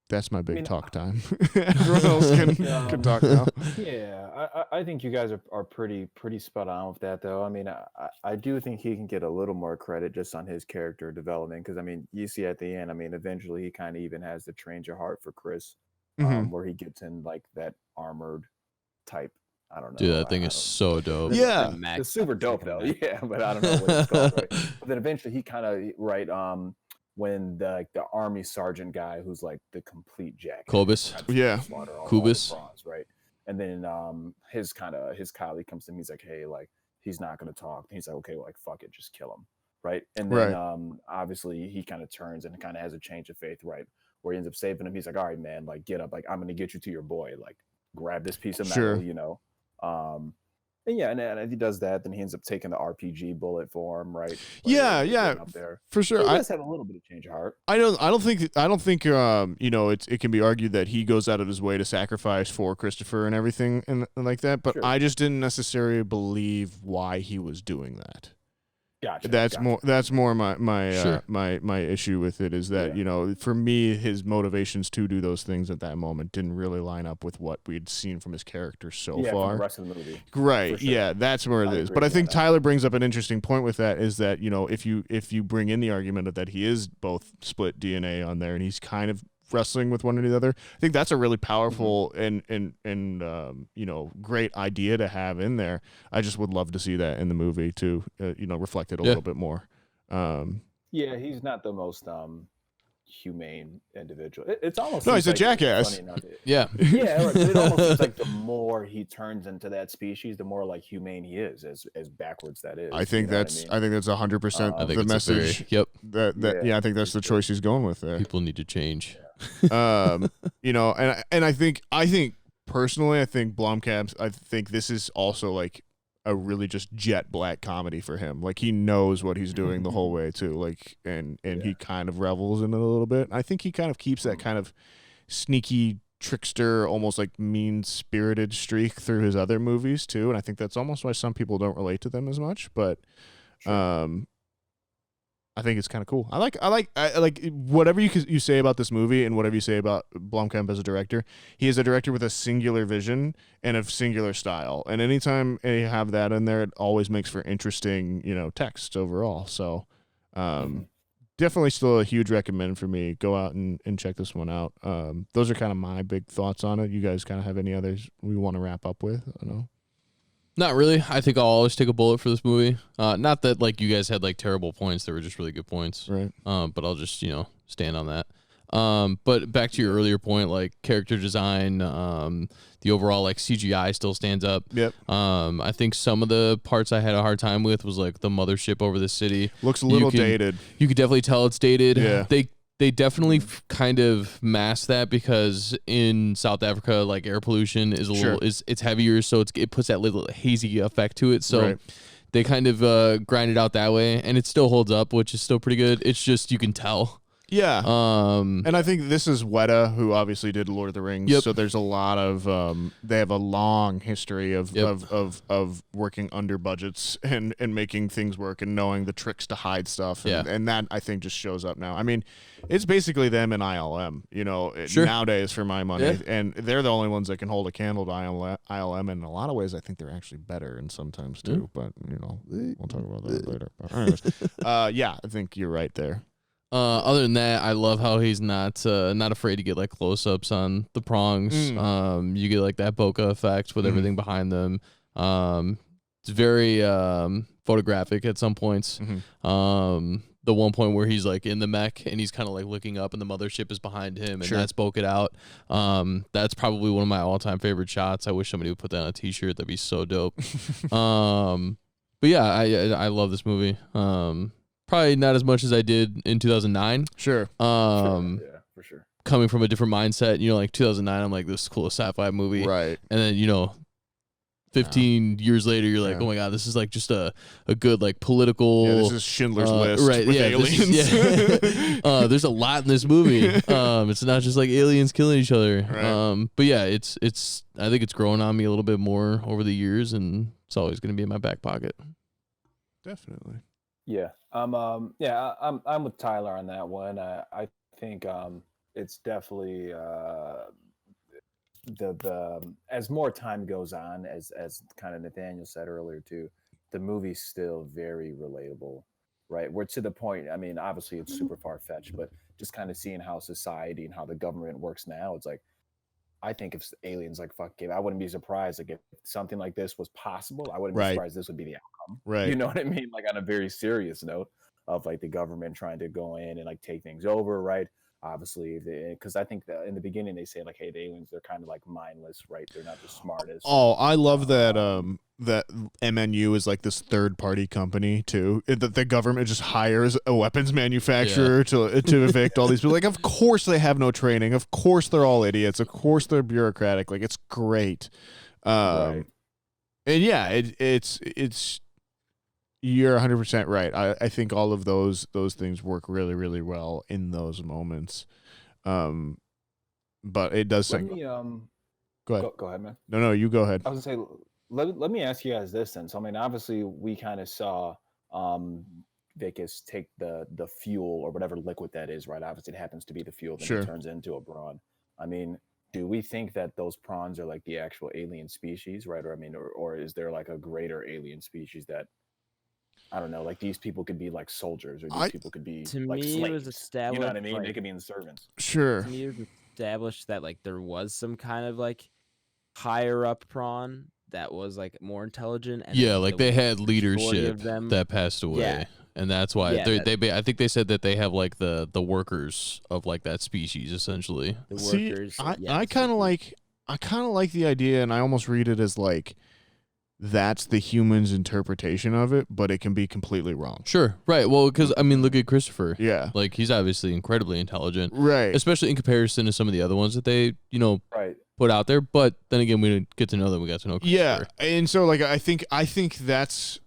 That's my big talk time. Everyone else can talk now. Yeah, I think you guys are pretty spot on with that, though. I mean, I do think he can get a little more credit just on his character development, because I mean, you see at the end, I mean, eventually he kind of even has the change of heart for Chris, where he gets in like that armored type. I don't know. Dude, that thing is so dope. Yeah, it's super dope though. Yeah, but I don't know what it's called. Right? But then eventually he kind of when the army sergeant guy who's like the complete jack, Kobus, Kubus, prawns, right? And then his colleague comes to me. He's like, hey, like he's not gonna talk. And he's like, okay, well, like fuck it, just kill him, right? And then obviously he kind of turns and kind of has a change of faith, right? Where he ends up saving him. He's like, all right, man, like get up, like I'm gonna get you to your boy, like grab this piece of metal, you know. And yeah, and he does that. Then he ends up taking the RPG bullet for him, right? Yeah, up there for sure. So he does have a little bit of change of heart. I don't think you know, it can be argued that he goes out of his way to sacrifice for Christopher and everything and like that. But I just didn't necessarily believe why he was doing that. Gotcha. That's more my issue with it is that you know, for me, his motivations to do those things at that moment didn't really line up with what we'd seen from his character so far. From the rest of the movie. Right. Sure. Yeah, that's where it is. But I think Tyler brings up an interesting point with that is that, you know, if you bring in the argument that he is both split DNA on there and he's kind of wrestling with one or the other, I think that's a really powerful and you know, great idea to have in there. I just would love to see that in the movie to you know, reflect it a little bit more. Yeah, he's not the most humane individual. It's almost he's like a jackass. Yeah, right. It almost seems like the more he turns into that species, the more like humane he is, as backwards that is. I think that's 100% the message. I think that's the choice he's going with there. People need to change. You know, and I think personally, I think Blomkamp, I think this is also like a really just jet black comedy for him. Like he knows what he's doing the whole way too. Like and he kind of revels in it a little bit. I think he kind of keeps that kind of sneaky trickster, almost like mean-spirited streak through his other movies too. And I think that's almost why some people don't relate to them as much. But I think it's kind of cool. I like whatever you say about this movie and whatever you say about Blomkamp as a director. He is a director with a singular vision and a singular style. And anytime you have that in there, it always makes for interesting, you know, text overall. So definitely still a huge recommend for me. Go out and check this one out. Those are kind of my big thoughts on it. You guys kind of have any others we want to wrap up with? I don't know. Not really. I think I'll always take a bullet for this movie. Not that like you guys had like terrible points. They were just really good points. Right. But I'll just, you know, stand on that. But back to your earlier point, like character design, the overall like CGI still stands up. Yep. I think some of the parts I had a hard time with was like the mothership over the city. Looks a little dated. You could definitely tell it's dated. Yeah. They definitely kind of mask that because in South Africa, like air pollution is a little it's heavier, so it puts that little hazy effect to it. So they kind of grind it out that way, and it still holds up, which is still pretty good. It's just you can tell. Yeah. And I think this is Weta, who obviously did Lord of the Rings. Yep. So there's a lot of they have a long history of working under budgets and making things work and knowing the tricks to hide stuff. And that I think just shows up now. I mean, it's basically them and ILM, you know, nowadays for my money. Yeah. And they're the only ones that can hold a candle to ILM. And in a lot of ways, I think they're actually better and sometimes too. But, you know, we'll talk about that later. But anyways, yeah, I think you're right there. Other than that, I love how he's not afraid to get like close-ups on the prongs. You get like that bokeh effect with everything behind them. It's very photographic at some points. The one point where he's like in the mech and he's kind of like looking up and the mothership is behind him and that's bokeh out. That's probably one of my all-time favorite shots. I wish somebody would put that on a t-shirt. That'd be so dope. But yeah, I love this movie. Probably not as much as I did in 2009. Sure. Yeah, for sure. Coming from a different mindset, you know, like 2009, I'm like, this is the coolest sci-fi movie. Right. And then, you know, 15 years later, you're like, oh my God, this is like just a good like political. Yeah, this is Schindler's List right, with yeah, aliens. There's a lot in this movie. It's not just like aliens killing each other. Right. But yeah, it's I think it's grown on me a little bit more over the years, and it's always going to be in my back pocket. Definitely. Yeah. I'm with Tyler on that one. I think it's definitely the as more time goes on, as kind of Nathaniel said earlier too, the movie's still very relatable, right? We're to the point, I mean, obviously it's super far-fetched, but just kind of seeing how society and how the government works now, it's like, I think if aliens like fuck gave, I wouldn't be surprised like if something like this was possible. I wouldn't be surprised this would be the outcome. Right. You know what I mean? Like on a very serious note of like the government trying to go in and like take things over, right? obviously, because I think that in the beginning they say like, hey, the aliens, they're kind of like mindless, right? They're not the smartest. Oh, I love that that MNU is like this third party company too. That the government just hires a weapons manufacturer to evict all these people. Like, of course they have no training. Of course they're all idiots. Of course they're bureaucratic. Like, it's great. Right. And yeah, it's you're 100% right. I think all of those things work really, really well in those moments. But it does Let say, me go ahead. go ahead, man. No, you go ahead. I was gonna say, let me ask you guys this then. So I mean, obviously we kind of saw Vicus take the fuel or whatever liquid that is, right? Obviously it happens to be the fuel that Sure. it turns into a prawn. I mean, do we think that those prawns are like the actual alien species, right? Or I mean, or is there like a greater alien species that, I don't know, like these people could be like soldiers, or these people could be To like me, it was slaves. established. You know what I mean? like, They could be in servants. Sure. To me, it was established that like there was some kind of like higher up prawn that was like more intelligent. And Yeah, then like the they had majority leadership of them, that passed away. Yeah. And that's why Yeah, I think they said that they have like the workers of like that species essentially. the See, workers. I yes, kind of like the idea, and I almost read it as like that's the human's interpretation of it, but it can be completely wrong. Sure, right. Well, because I mean, look at Christopher. Yeah. Like he's obviously incredibly intelligent, Right. especially in comparison to some of the other ones that they Right. put out there. But then again, we didn't get to know them. We got to know Christopher. Yeah, and so like I think that's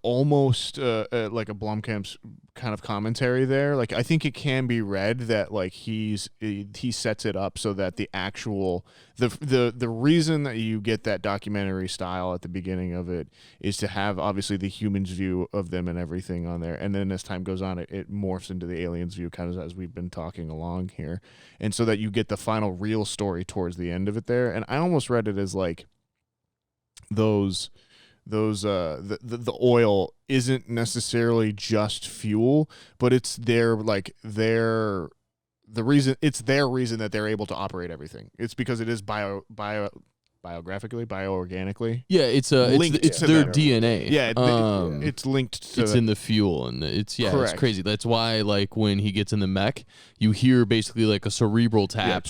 almost like a Blumkamp's kind of commentary there. Like I think it can be read that like he sets it up so that the actual the reason that you get that documentary style at the beginning of it is to have obviously the human's view of them and everything on there, and then as time goes on it morphs into the aliens view, kind of as we've been talking along here, and so that you get the final real story towards the end of it there. And I almost read it as like the oil isn't necessarily just fuel, but it's their reason that they're able to operate everything. It's because it is bioorganically. Yeah, it's Linked it's to their them. DNA. Yeah, it's linked to it's in the fuel, and it's Correct. it's crazy. That's why like when he gets in the mech, you hear basically like a cerebral tap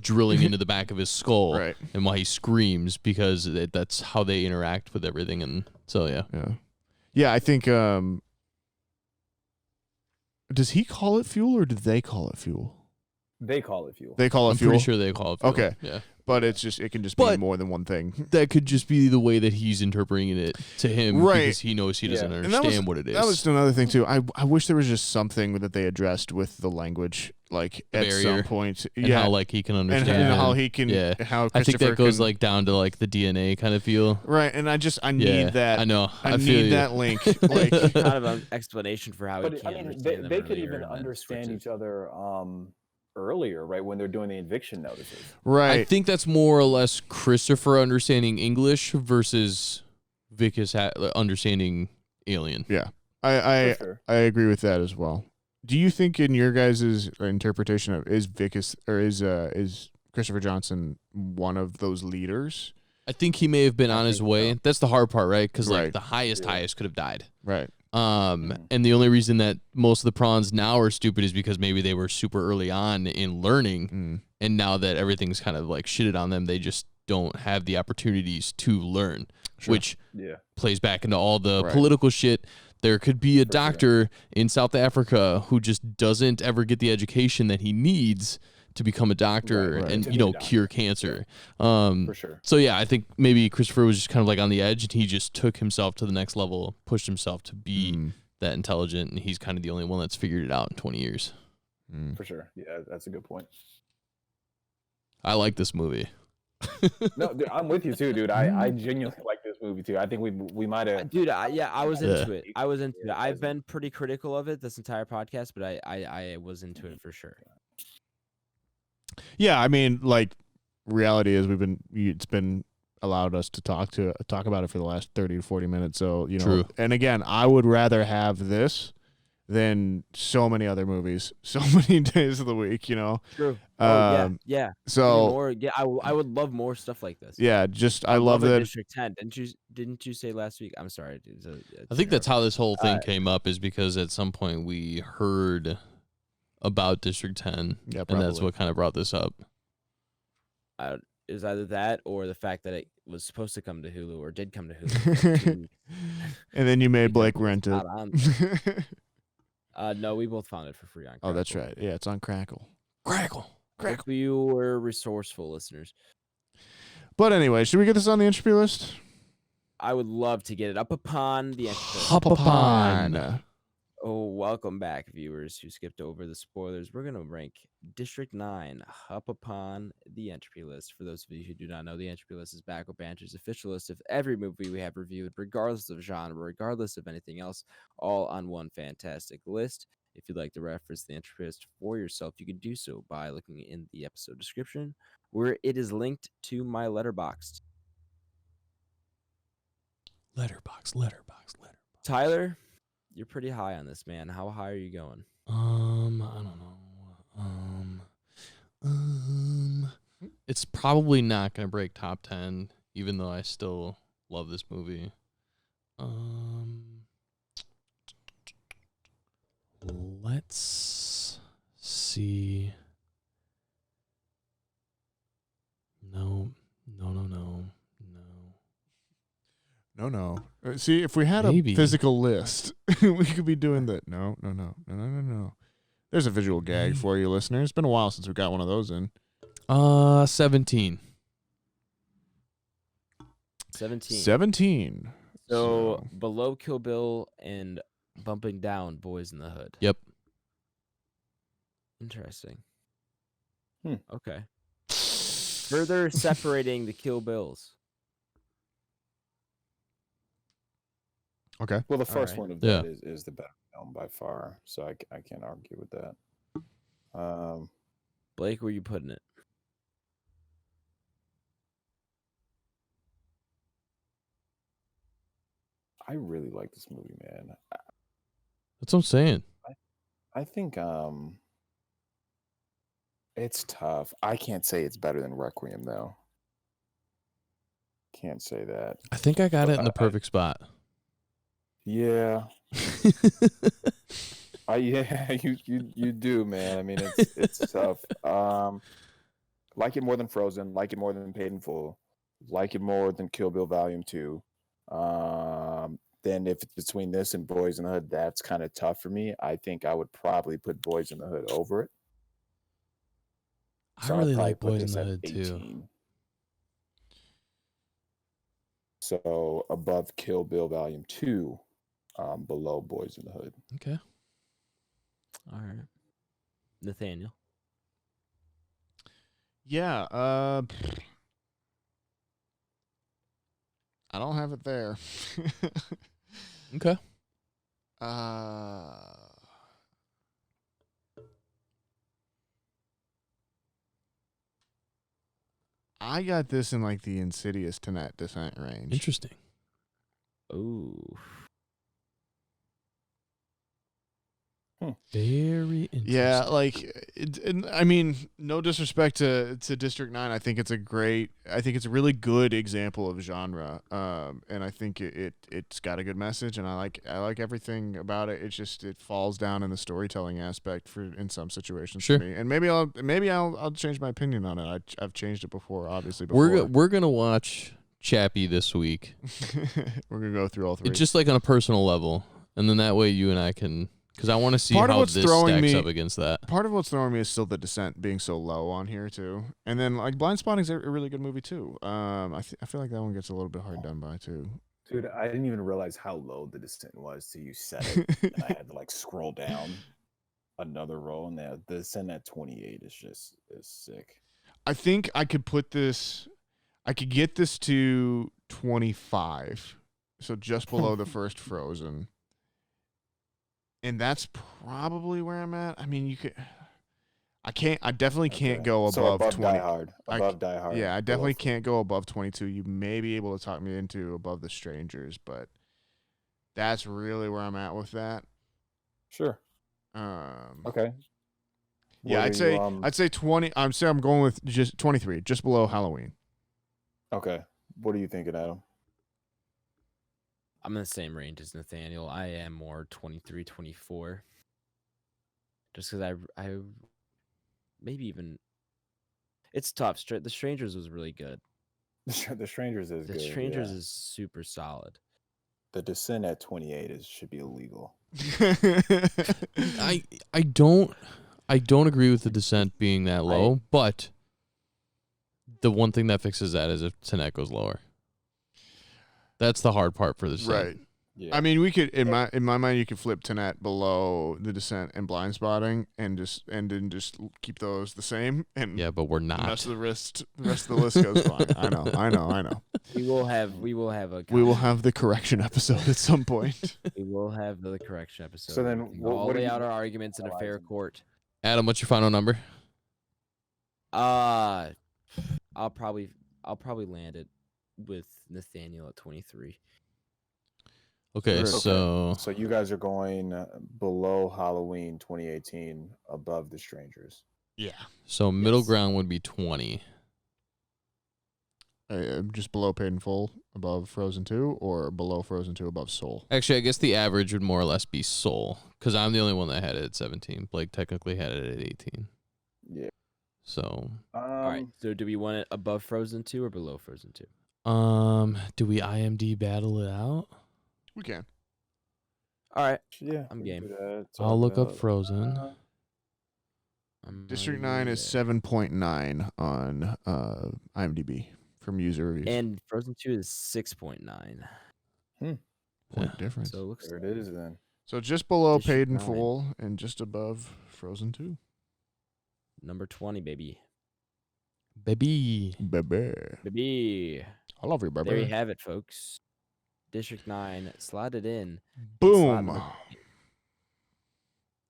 drilling into the back of his skull, Right. and why he screams, because that's how they interact with everything. And so yeah. I think does he call it fuel or did they call it fuel? They call it fuel. They call it I'm fuel. pretty sure they call it fuel. Okay. Yeah. But it can just be But- more than one thing. That could just be the way that he's interpreting it to him, Right. because he knows he doesn't Yeah. And understand what it is. That was another thing too. I wish there was just something that they addressed with the language, like at some Barrier. point. and yeah. how like he can and understand how it. he can. Yeah. How I think Christopher that goes can- like down to like the DNA kind of feel. right. And I Yeah, need that. I know. I feel need you. that link. Like kind of an explanation for how he But I can't mean, understand them they could earlier even and then understand switches. each other earlier, right, when they're doing the eviction notices. right. I think that's more or less Christopher understanding English versus Vicus understanding alien. Yeah. I For sure. I agree with that as well. Do you think in your guys' interpretation of is Vicus or is Christopher Johnson one of those leaders? I think he may have been I on his think way. so. That's the hard part, right? Because like Right. the highest Yeah. could have died. Right. And the only reason that most of the prawns now are stupid is because maybe they were super early on in learning, and now that everything's kind of like shitted on them, they just don't have the opportunities to learn, Sure. which Yeah. plays back into all the Right. political shit. There could be a For sure. doctor in South Africa who just doesn't ever get the education that he needs to become a doctor Right, right. and To be a doctor. cure cancer. For sure. So yeah, I think maybe Christopher was just kind of like on the edge, and he just took himself to the next level, pushed himself to be that intelligent, and he's kind of the only one that's figured it out in 20 years. For sure. Yeah, that's a good point. I like this movie. No, dude, I'm with you too, dude. I genuinely like this movie too. I think we might have. Dude, I was Yeah. into it. I was into it. Yeah, I've been pretty critical of it this entire podcast, but I was into it for sure. Yeah, I mean, like, reality is it's been allowed us to talk about it for the last 30 to 40 minutes. So, True. And again, I would rather have this than so many other movies, so many days of the week, True. Yeah. So, More. Yeah, I would love more stuff like this. yeah, I love it, that. District 10. Didn't you say last week? I'm sorry. I think that's how this whole thing came up, is because at some point we heard about District 10, Yeah, and that's probably. what kind of brought this up. It was either that or the fact that it was supposed to come to Hulu or did come to Hulu. For like 2 weeks. And then you made Because Blake it's rent it. not on No, we both found it for free on Oh, that's Crackle. right. Yeah, it's on Crackle. If you were resourceful listeners, But anyway, should we get this on the Entropy list? I would love to get it up upon the Entropy. Hop upon. Oh, welcome back, viewers who skipped over the spoilers. We're going to rank District 9 up upon the Entropy list. For those of you who do not know, the Entropy list is Back Row Banter's official list of every movie we have reviewed, regardless of genre, regardless of anything else, all on one fantastic list. If you'd like to reference the Entropy list for yourself, you can do so by looking in the episode description, where it is linked to my Letterboxd. Letterboxd. Tyler, you're pretty high on this, man. How high are you going? I don't know. It's probably not gonna break top 10, even though I still love this movie. Let's see. No. No. See, if we had Maybe. a physical list, we could be doing that. No. There's a visual gag for you, listeners. It's been a while since we got one of those in. 17. 17. So below Kill Bill and bumping down Boys in the Hood. Yep. Interesting. Hmm. Okay. Further separating the Kill Bills. Okay. Well, the All first right. one of Yeah. that is the better film by far, so I can't argue with that. Blake, where you putting it? I really like this movie, man. That's what I'm saying. I think it's tough. I can't say it's better than Requiem though. Can't say that. I think I got But it in the perfect spot. Yeah. Yeah, you do, man. I mean, it's tough. Like it more than Frozen. Like it more than Paid in Full. Like it more than Kill Bill Volume 2. Then if it's between this and Boys in the Hood, that's kind of tough for me. I think I would probably put Boys in the Hood over it. I So I'd really probably like put Boys in this the at Hood too. 18. So above Kill Bill Volume 2, below Boys in the Hood. Okay. All right. Nathaniel. Yeah. I don't have it there. Okay. I got this in like the Insidious to Net Descent range. Interesting. Ooh. Very interesting. Yeah, like I mean, no disrespect to District 9. I think it's a really good example of genre. And I think it's got a good message, and I like everything about it. It's just it falls down in the storytelling aspect in some situations Sure. for me. And maybe I'll change my opinion on it. I've changed it before, obviously. Before We're gonna watch Chappie this week. we're gonna go through all three. It's just like on a personal level, and then that way you and I can, because I want to see Part of how what's this throwing stacks me- up against that. Part of what's throwing me is still the Descent being so low on here too, and then like Blind Spotting's a really good movie too. I feel like that one gets a little bit hard done by too. Dude, I didn't even realize how low the Descent was till you said it. And I had to like scroll down another row, and the Descent at 28 is sick. I think I could get this to 25, so just below the first Frozen, and that's probably where I'm at. I mean, I definitely can't go So above 20. Die Hard. Above Die Hard. Yeah, I below definitely can't go above 22. You may be able to talk me into above The Strangers, but that's really where I'm at with that. Sure. Okay. Yeah, What are you, I'd say 20. I'm going with just 23, just below Halloween. Okay. What are you thinking, Adam? I'm in the same range as Nathaniel. I am more 23, 24. just because I maybe even it's tough. The Strangers was really good. The Strangers is The good. Strangers yeah. is super solid. The Descent at 28 should be illegal. I don't agree with the Descent being that low, but the one thing that fixes that is if Tenet goes lower. That's the hard part for the Descent. Right. Yeah. I mean, we could in my mind, you could flip Tenet below the Descent and Blind Spotting, and then just keep those the same. And Yeah, but we're the not. rest of the list goes fine. I know. We will have a We will have the correction episode at some point. we will have the correction episode. So then We can what all do lay you out our arguments in a fair analyzing? court. Adam, what's your final number? I'll probably land it with Nathaniel at 23. Okay, Okay. so So you guys are going below Halloween 2018, above The Strangers. Yeah. middle Yes. ground would be 20. Just below Paid in Full, above Frozen 2, or below Frozen 2, above Soul. Actually, I guess the average would more or less be Soul, because I'm the only one that had it at 17. Blake technically had it at 18. Yeah. So, All right. So do we want it above Frozen 2 or below Frozen 2? do we IMD battle it out? We can. All right. Yeah. I'm we can game. do that. I'll look up Talk Frozen. District 9 is 7.9 on IMDb from user reviews. And Frozen 2 is 6.9. Point Yeah. difference. So it looks There it is then. So just below District Paid in 9. Full and just above Frozen 2. number 20, baby. Baby. Baby. Baby. I love you, baby. There you have it, folks. District 9 slotted in. Boom. Slot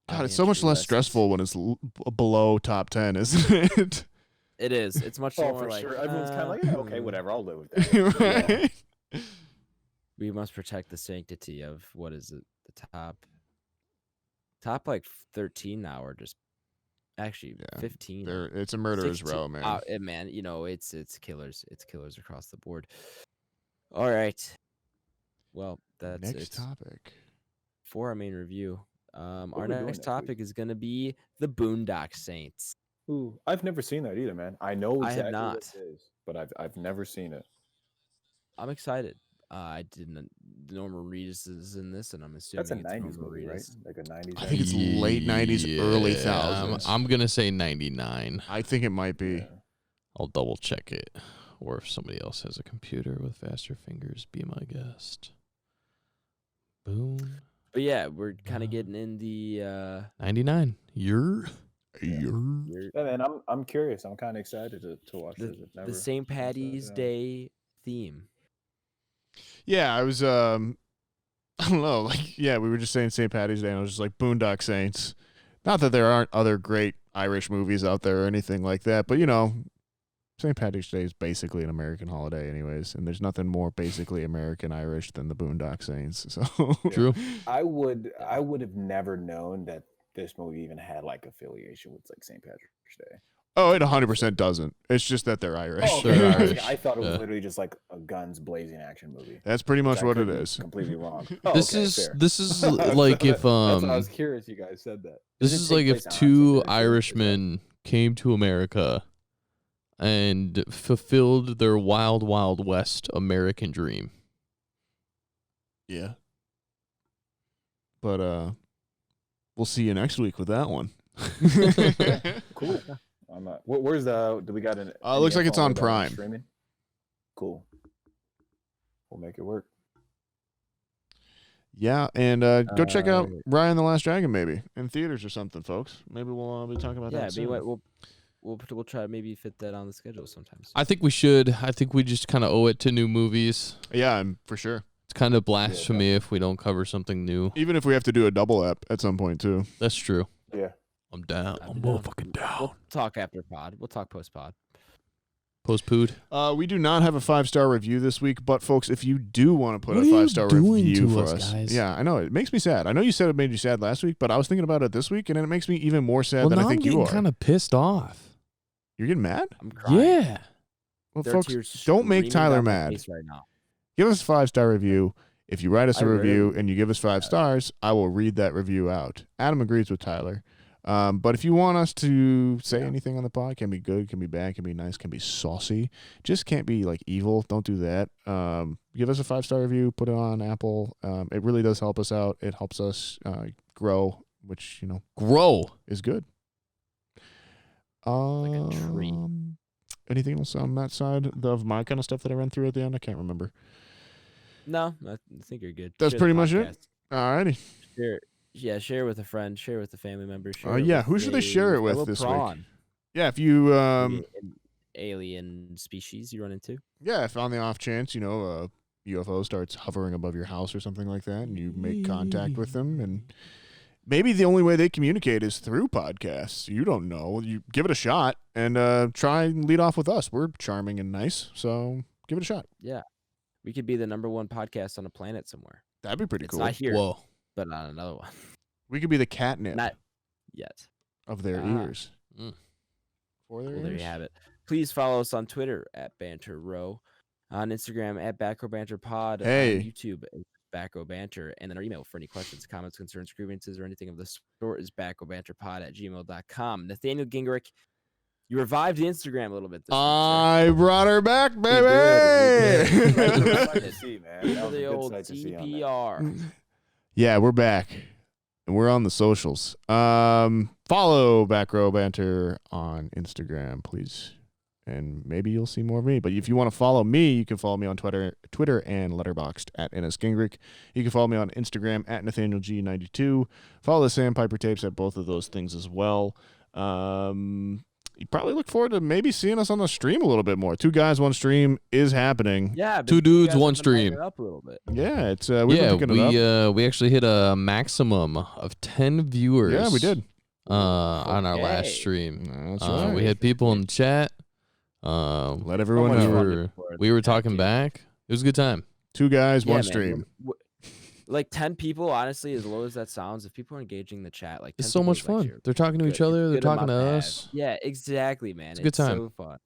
God, the it's so much entry less list. stressful when it's below top 10, isn't it? It is. It's much Oh, more for like sure. Everyone's kind of like, okay, whatever. I'll live with that. Right? We must protect the sanctity of what is it? The top like 13 now, or just actually Yeah, 15. It's a murderer's 16 row, man. Man, you know, it's killers. It's killers across the board. All right. Well, that's Next it topic. for our main review. What Our are we doing next next week? topic is going to be the Boondock Saints. Ooh, I've never seen that either, man. I know I exactly have what not. it is, but I've never seen it. I'm excited. I didn't. Norman Reedus is in this, and I'm assuming That's a it's 90s Norman movie, right? Reedus. Like a 90s. I think it's late 90s, early Yeah, thousands. I'm gonna say 99. I think it might be. Yeah. I'll double check it. Or if somebody else has a computer with faster fingers, be my guest. Boom. But yeah, we're kind of getting in the 99. You're your- Yeah, man, I'm curious. I'm kind of excited to watch this. I've never the St. watched that, Patty's yeah. Day theme. Yeah, I was I don't know, like we were just saying St. Patty's Day and I was just like Boondock Saints. Not that there aren't other great Irish movies out there or anything like that, but you know, St. Patrick's Day is basically an American holiday anyways, and there's nothing more basically American Irish than the Boondock Saints. So true. I would have never known that this movie even had like affiliation with like St. Patrick's Day. Oh, it 100% doesn't. It's just that they're Irish. Oh, They're okay. Irish. I thought it was Yeah. literally just like a guns blazing action movie. That's pretty much which I what it could be is. Completely wrong. Oh, This okay, is fair. this is like if That's what I was curious. You guys said that. this Does it is take like if place on St. two Patrick's Day? Irishmen came to America and fulfilled their wild, wild west American dream. Yeah. But we'll see you next week with that one. Cool. I'm not. Where's the? Do we got an? It looks any like it's info on that Prime. Streaming. Cool. We'll make it work. Yeah, and go check out Ryan the Last Dragon maybe in theaters or something, folks. Maybe we'll be talking about Yeah, that soon. we'll try to maybe fit that on the schedule sometimes. I think we should. I think we just kind of owe it to new movies. Yeah, for sure. It's kind of blasphemy if we don't cover something new. Even if we have to do a double ep at some point too. That's true. Yeah. I'm down. I'd I'm be down. motherfucking down. We'll talk after pod. We'll talk post pod. Post-pood. We do not have a 5-star review this week, but folks, if you do want to put What a are you 5-star doing review to for us, us, guys? yeah, I know it makes me sad. I know you said it made you sad last week, but I was thinking about it this week, and it makes me even more sad Well, than now I think I'm you getting are. kind of pissed off. You're getting mad? I'm crying. Yeah. Well, There are folks, tears don't make streaming Tyler down my mad. face right now. Give us a 5-star review. If you write us a I review rarely- and you give us 5 stars, I will read that review out. Adam agrees with Tyler. But if you want us to say anything on the pod, can be good, can be bad, can be nice, can be saucy. Just can't be like evil. Don't do that. Give us a 5-star review. Put it on Apple. It really does help us out. It helps us grow, which Grow. is good. Like a tree. Anything else on that side of my kind of stuff that I ran through at the end? I can't remember. No, I think you're good. That's Share the pretty much it. podcast. Alrighty. Share with a friend. Share with a family member. Share Yeah, with who should they share it with fellow this prawn. week? Yeah, if you Maybe an alien species you run into. yeah, if on the off chance, a UFO starts hovering above your house or something like that, and you make contact with them, and maybe the only way they communicate is through podcasts. You don't know. You give it a shot and try and lead off with us. We're charming and nice, so give it a shot. Yeah, we could be the #1 podcast on a planet somewhere. That'd be pretty It's cool. not here, Whoa. but on another one. We could be the catnip Not yet. of their Ah. ears. Mm. For their Well, there ears. you have it. Please follow us on Twitter at Banter Row, on Instagram at Back Row Banter Pod, Hey. on YouTube at Back Row Banter, and then our email for any questions, comments, concerns, grievances, or anything of the sort is backrowbanterpod@gmail.com. Nathaniel Gingrich, you revived the Instagram a little bit this week, sir. I brought her back, You baby. did. That was a sight to see, man. Give That was a the good old sight to see on that. DPR. Yeah, we're back. And we're on the socials. Follow Back Row Banter on Instagram, please. And maybe you'll see more of me. But if you want to follow me, you can follow me on Twitter and Letterboxd at @NSGingrich. You can follow me on Instagram at NathanielG92. Follow the Sandpiper tapes at both of those things as well. You probably look forward to maybe seeing us on the stream a little bit more. 2 guys, 1 stream is happening. Yeah, but 2 you dudes, guys 1 have been hyping stream. it up a little bit. Yeah, it's we've been picking it up. we actually hit a maximum of 10 viewers. Yeah, we did. On our last Okay. stream. That's right. We had people in the chat. Let everyone much know. fun to record We were that, talking dude. back. It was a good time. 2 guys, 1 Yeah, man, stream. Like 10 people, honestly, as low as that sounds, if people are engaging in the chat, like 10 It's so people much is, like, fun. you're They're talking to good. each other. It's a They're good talking to amount have. us. Yeah, exactly, man. It's a good time. So fun.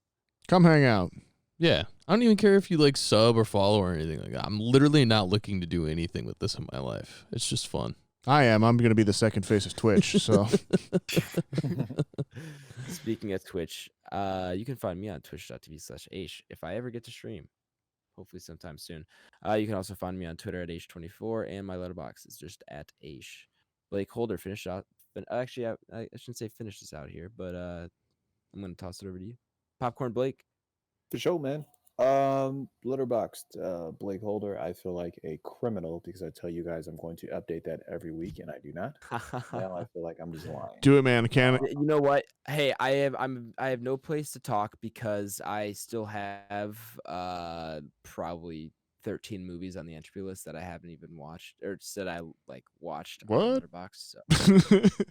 Come hang out. Yeah. I don't even care if you like sub or follow or anything like that. I'm literally not looking to do anything with this in my life. It's just fun. I am. I'm going to be the second face of Twitch. So Speaking of Twitch, you can find me on twitch.tv/Aish if I ever get to stream. Hopefully sometime soon. You can also find me on Twitter at Aish24, and my letterbox is just at Aish. BlakeHolder finished out. Actually, I shouldn't say finish this out here, but I'm going to toss it over to you. Popcorn Blake. For sure, man. Letterboxd, BlakeHolder. I feel like a criminal because I tell you guys I'm going to update that every week, and I do not. Now I feel like I'm just lying. do it, man. Can You know what? Hey, I have no place to talk because I still have probably 13 movies on the Entropy list that I haven't even watched or said I watched on What? Letterboxd. So.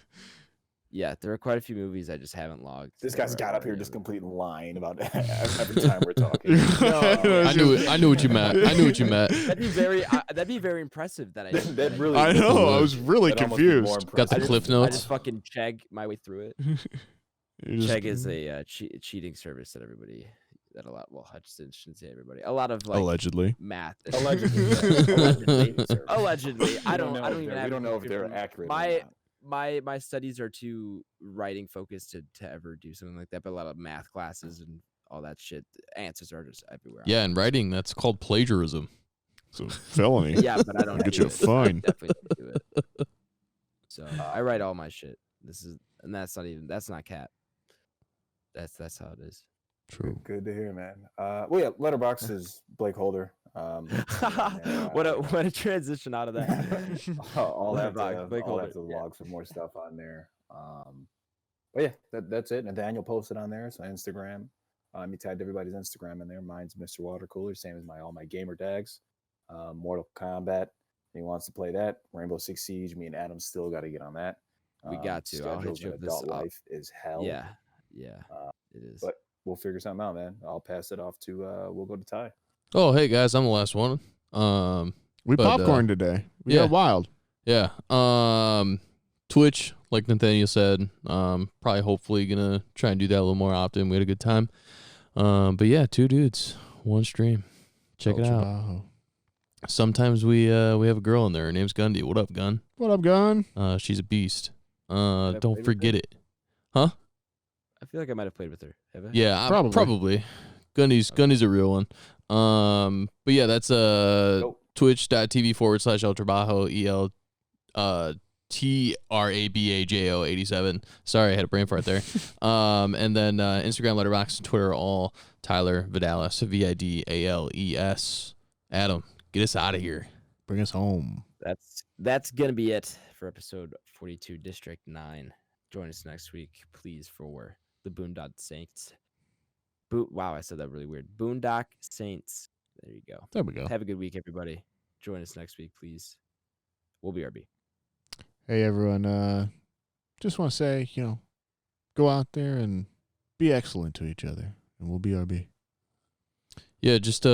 Yeah, there are quite a few movies I just haven't logged. This that guy's are got up here already just on the- completely lying about every time we're talking. I knew it. I knew what you meant. I knew what you meant. That'd be very impressive. That I That that really I would know. be- I was really that'd almost be more confused. Got the impressive. cliff I notes. just fucking cheg my way through it. You just- Chegg is a cheating service that everybody that a lot. Well, I shouldn't say everybody. A lot of allegedly. math. Allegedly. allegedly. Allegedly. I don't know if even they're- have. We don't know if they're information. accurate. or not. My studies are too writing focused to ever do something like that. But a lot of math classes and all that shit. Answers are just everywhere. Yeah, in writing, that's called plagiarism. It's a felony. Yeah, but I don't Get do you a it. fine. I definitely don't do it. So I write all my shit. That's not Cat. That's how it is. True. Good to hear, man. Well, yeah, Letterboxd is BlakeHolder. What a transition out of that. I'll have Letterboxd, to yeah. log some more stuff on there. But yeah, that's it. Nathaniel posted on there, so Instagram. He tagged everybody's Instagram in there. Mine's Mr. Watercooler, same as all my gamer tags. Mortal Kombat. He wants to play that. Rainbow Six Siege. Me and Adam still got to get on that. We got to. I'll hit Schedules you in with this adult up. life is hell. Yeah, it is. But we'll figure something out, man. I'll pass it off to. We'll go to Ty. Oh, hey guys, I'm the last one. We But, popcorn today. We yeah. got wild. Yeah. Twitch, like Nathaniel said, probably hopefully gonna try and do that a little more often. We had a good time. But yeah, 2 dudes, 1 stream. Check it out. Bajo. Sometimes we have a girl in there. Her name's Gundy. What up, Gun? What up, Gun? She's a beast. played Don't with forget her? it. Huh? I feel like I might have played with her. Have I? Yeah, Probably. Gunny's a real one. But yeah, that's Nope. twitch.tv/El Trabajo TRABAJO 87. Sorry, I had a brain fart there. And then Instagram, Letterboxd, Twitter, all Tyler Vidalis, VIDALES. Adam, get us out of here. Bring us home. That's gonna be it for episode 42, District 9. Join us next week, please, for the Boondock Saints. Wow, I said that really weird. Boondock Saints. There you go. There we go. Have a good week, everybody. Join us next week, please. We'll be RB. Hey, everyone. Just want to say, go out there and be excellent to each other, and we'll be RB. Yeah, just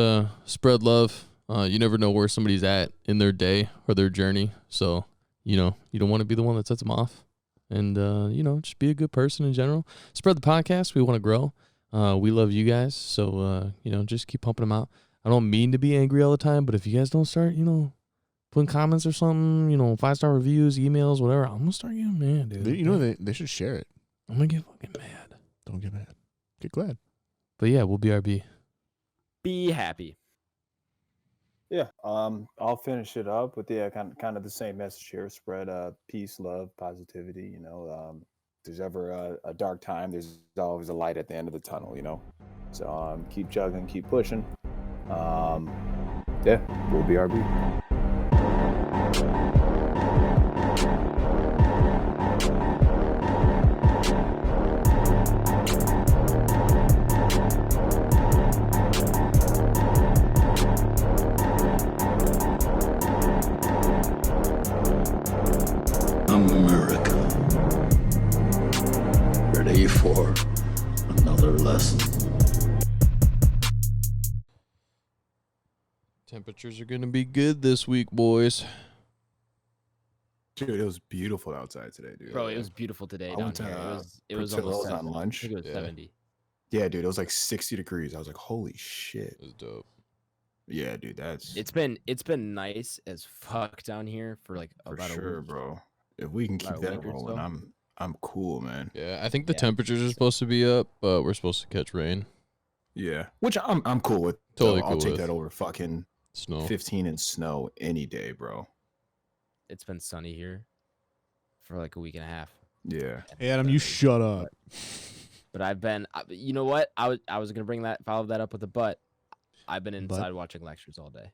spread love. You never know where somebody's at in their day or their journey. So, you don't want to be the one that sets them off. And, just be a good person in general. Spread the podcast. We want to grow. We love you guys. So, just keep pumping them out. I don't mean to be angry all the time, but if you guys don't start, putting comments or something, 5-star reviews, emails, whatever, I'm going to start getting mad, dude. They should share it. I'm going to get fucking mad. Don't get mad. Get glad. But yeah, we'll be RB. Be happy. Yeah, I'll finish it up with kind of the same message here. Spread peace, love, positivity. If there's ever a dark time, there's always a light at the end of the tunnel. So keep chugging, keep pushing. Yeah, we'll be RB. America. Ready for another lesson. Temperatures are going to be good this week, boys. Dude, it was beautiful outside today, dude. Bro, it was beautiful today I down went to, here. It was Portillo's almost on 70. lunch. I think it was Yeah. 70. Yeah, dude, it was like 60 degrees. I was like, holy shit. It was dope. Yeah, dude, that's It's been nice as fuck down here for like for about sure, a week. bro. If we can keep About a that week or rolling, so. I'm cool, man. Yeah, I think the Yeah. temperatures are supposed to be up, but we're supposed to catch rain. Yeah, which I'm cool with. Totally I'll cool take with. that over fucking Snow. 15 in snow any day, bro. It's been sunny here for like a week and a half. Yeah. Hey, Adam, you shut up. But I've been, you know what? I was gonna follow that up with a but. I've been But? inside watching lectures all day.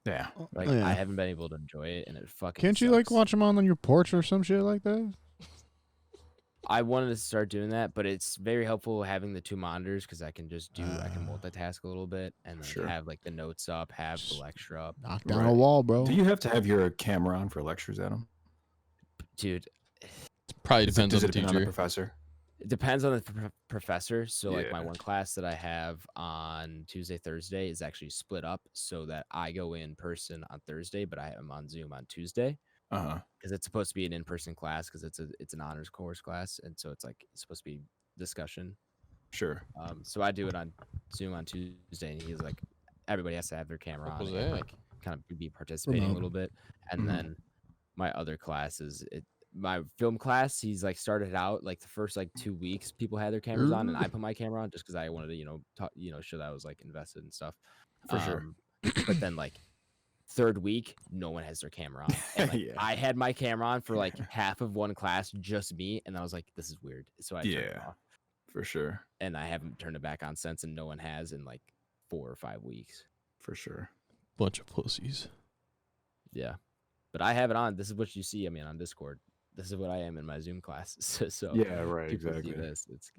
Yeah. Like Yeah. I haven't been able to enjoy it, and it fucking. Can't you sucks. watch them on your porch or some shit like that? I wanted to start doing that, but it's very helpful having the two monitors because I can just I can multitask a little bit and then Sure. have like the notes up, have the lecture up. Knock down a Right. wall, bro. Do you have to have your camera on for lectures, Adam? Dude, Probably depends Does on it the depend on the teacher. professor? it depends on the professor. So like my Yeah. one class that I have on Tuesday, Thursday is actually split up so that I go in person on Thursday, but I am on Zoom on Tuesday. Uh-huh. Because it's supposed to be an in-person class because it's an honors course class, and so it's supposed to be discussion. Sure. So I do it on Zoom on Tuesday, and he's like, everybody has to have their camera What on was and that? like kind of be participating a Remote. little bit. And Mhm. then my other classes, my film class, he's like started out like the first like 2 weeks, people had their cameras on, and I put my camera on just because I wanted to show that I was like invested and stuff. For sure. But then like third week, no one has their camera on. And, like, Yeah. I had my camera on for like half of one class, just me, and I was like, "This is weird." So I turned it Yeah. off, For sure. and I haven't turned it back on since, and no one has in like 4 or 5 weeks. For sure. Bunch of pussies. Yeah, but I have it on. This is what you see. I mean, on Discord, this is what I am in my Zoom class. So Yeah, right, people exactly. see this. It's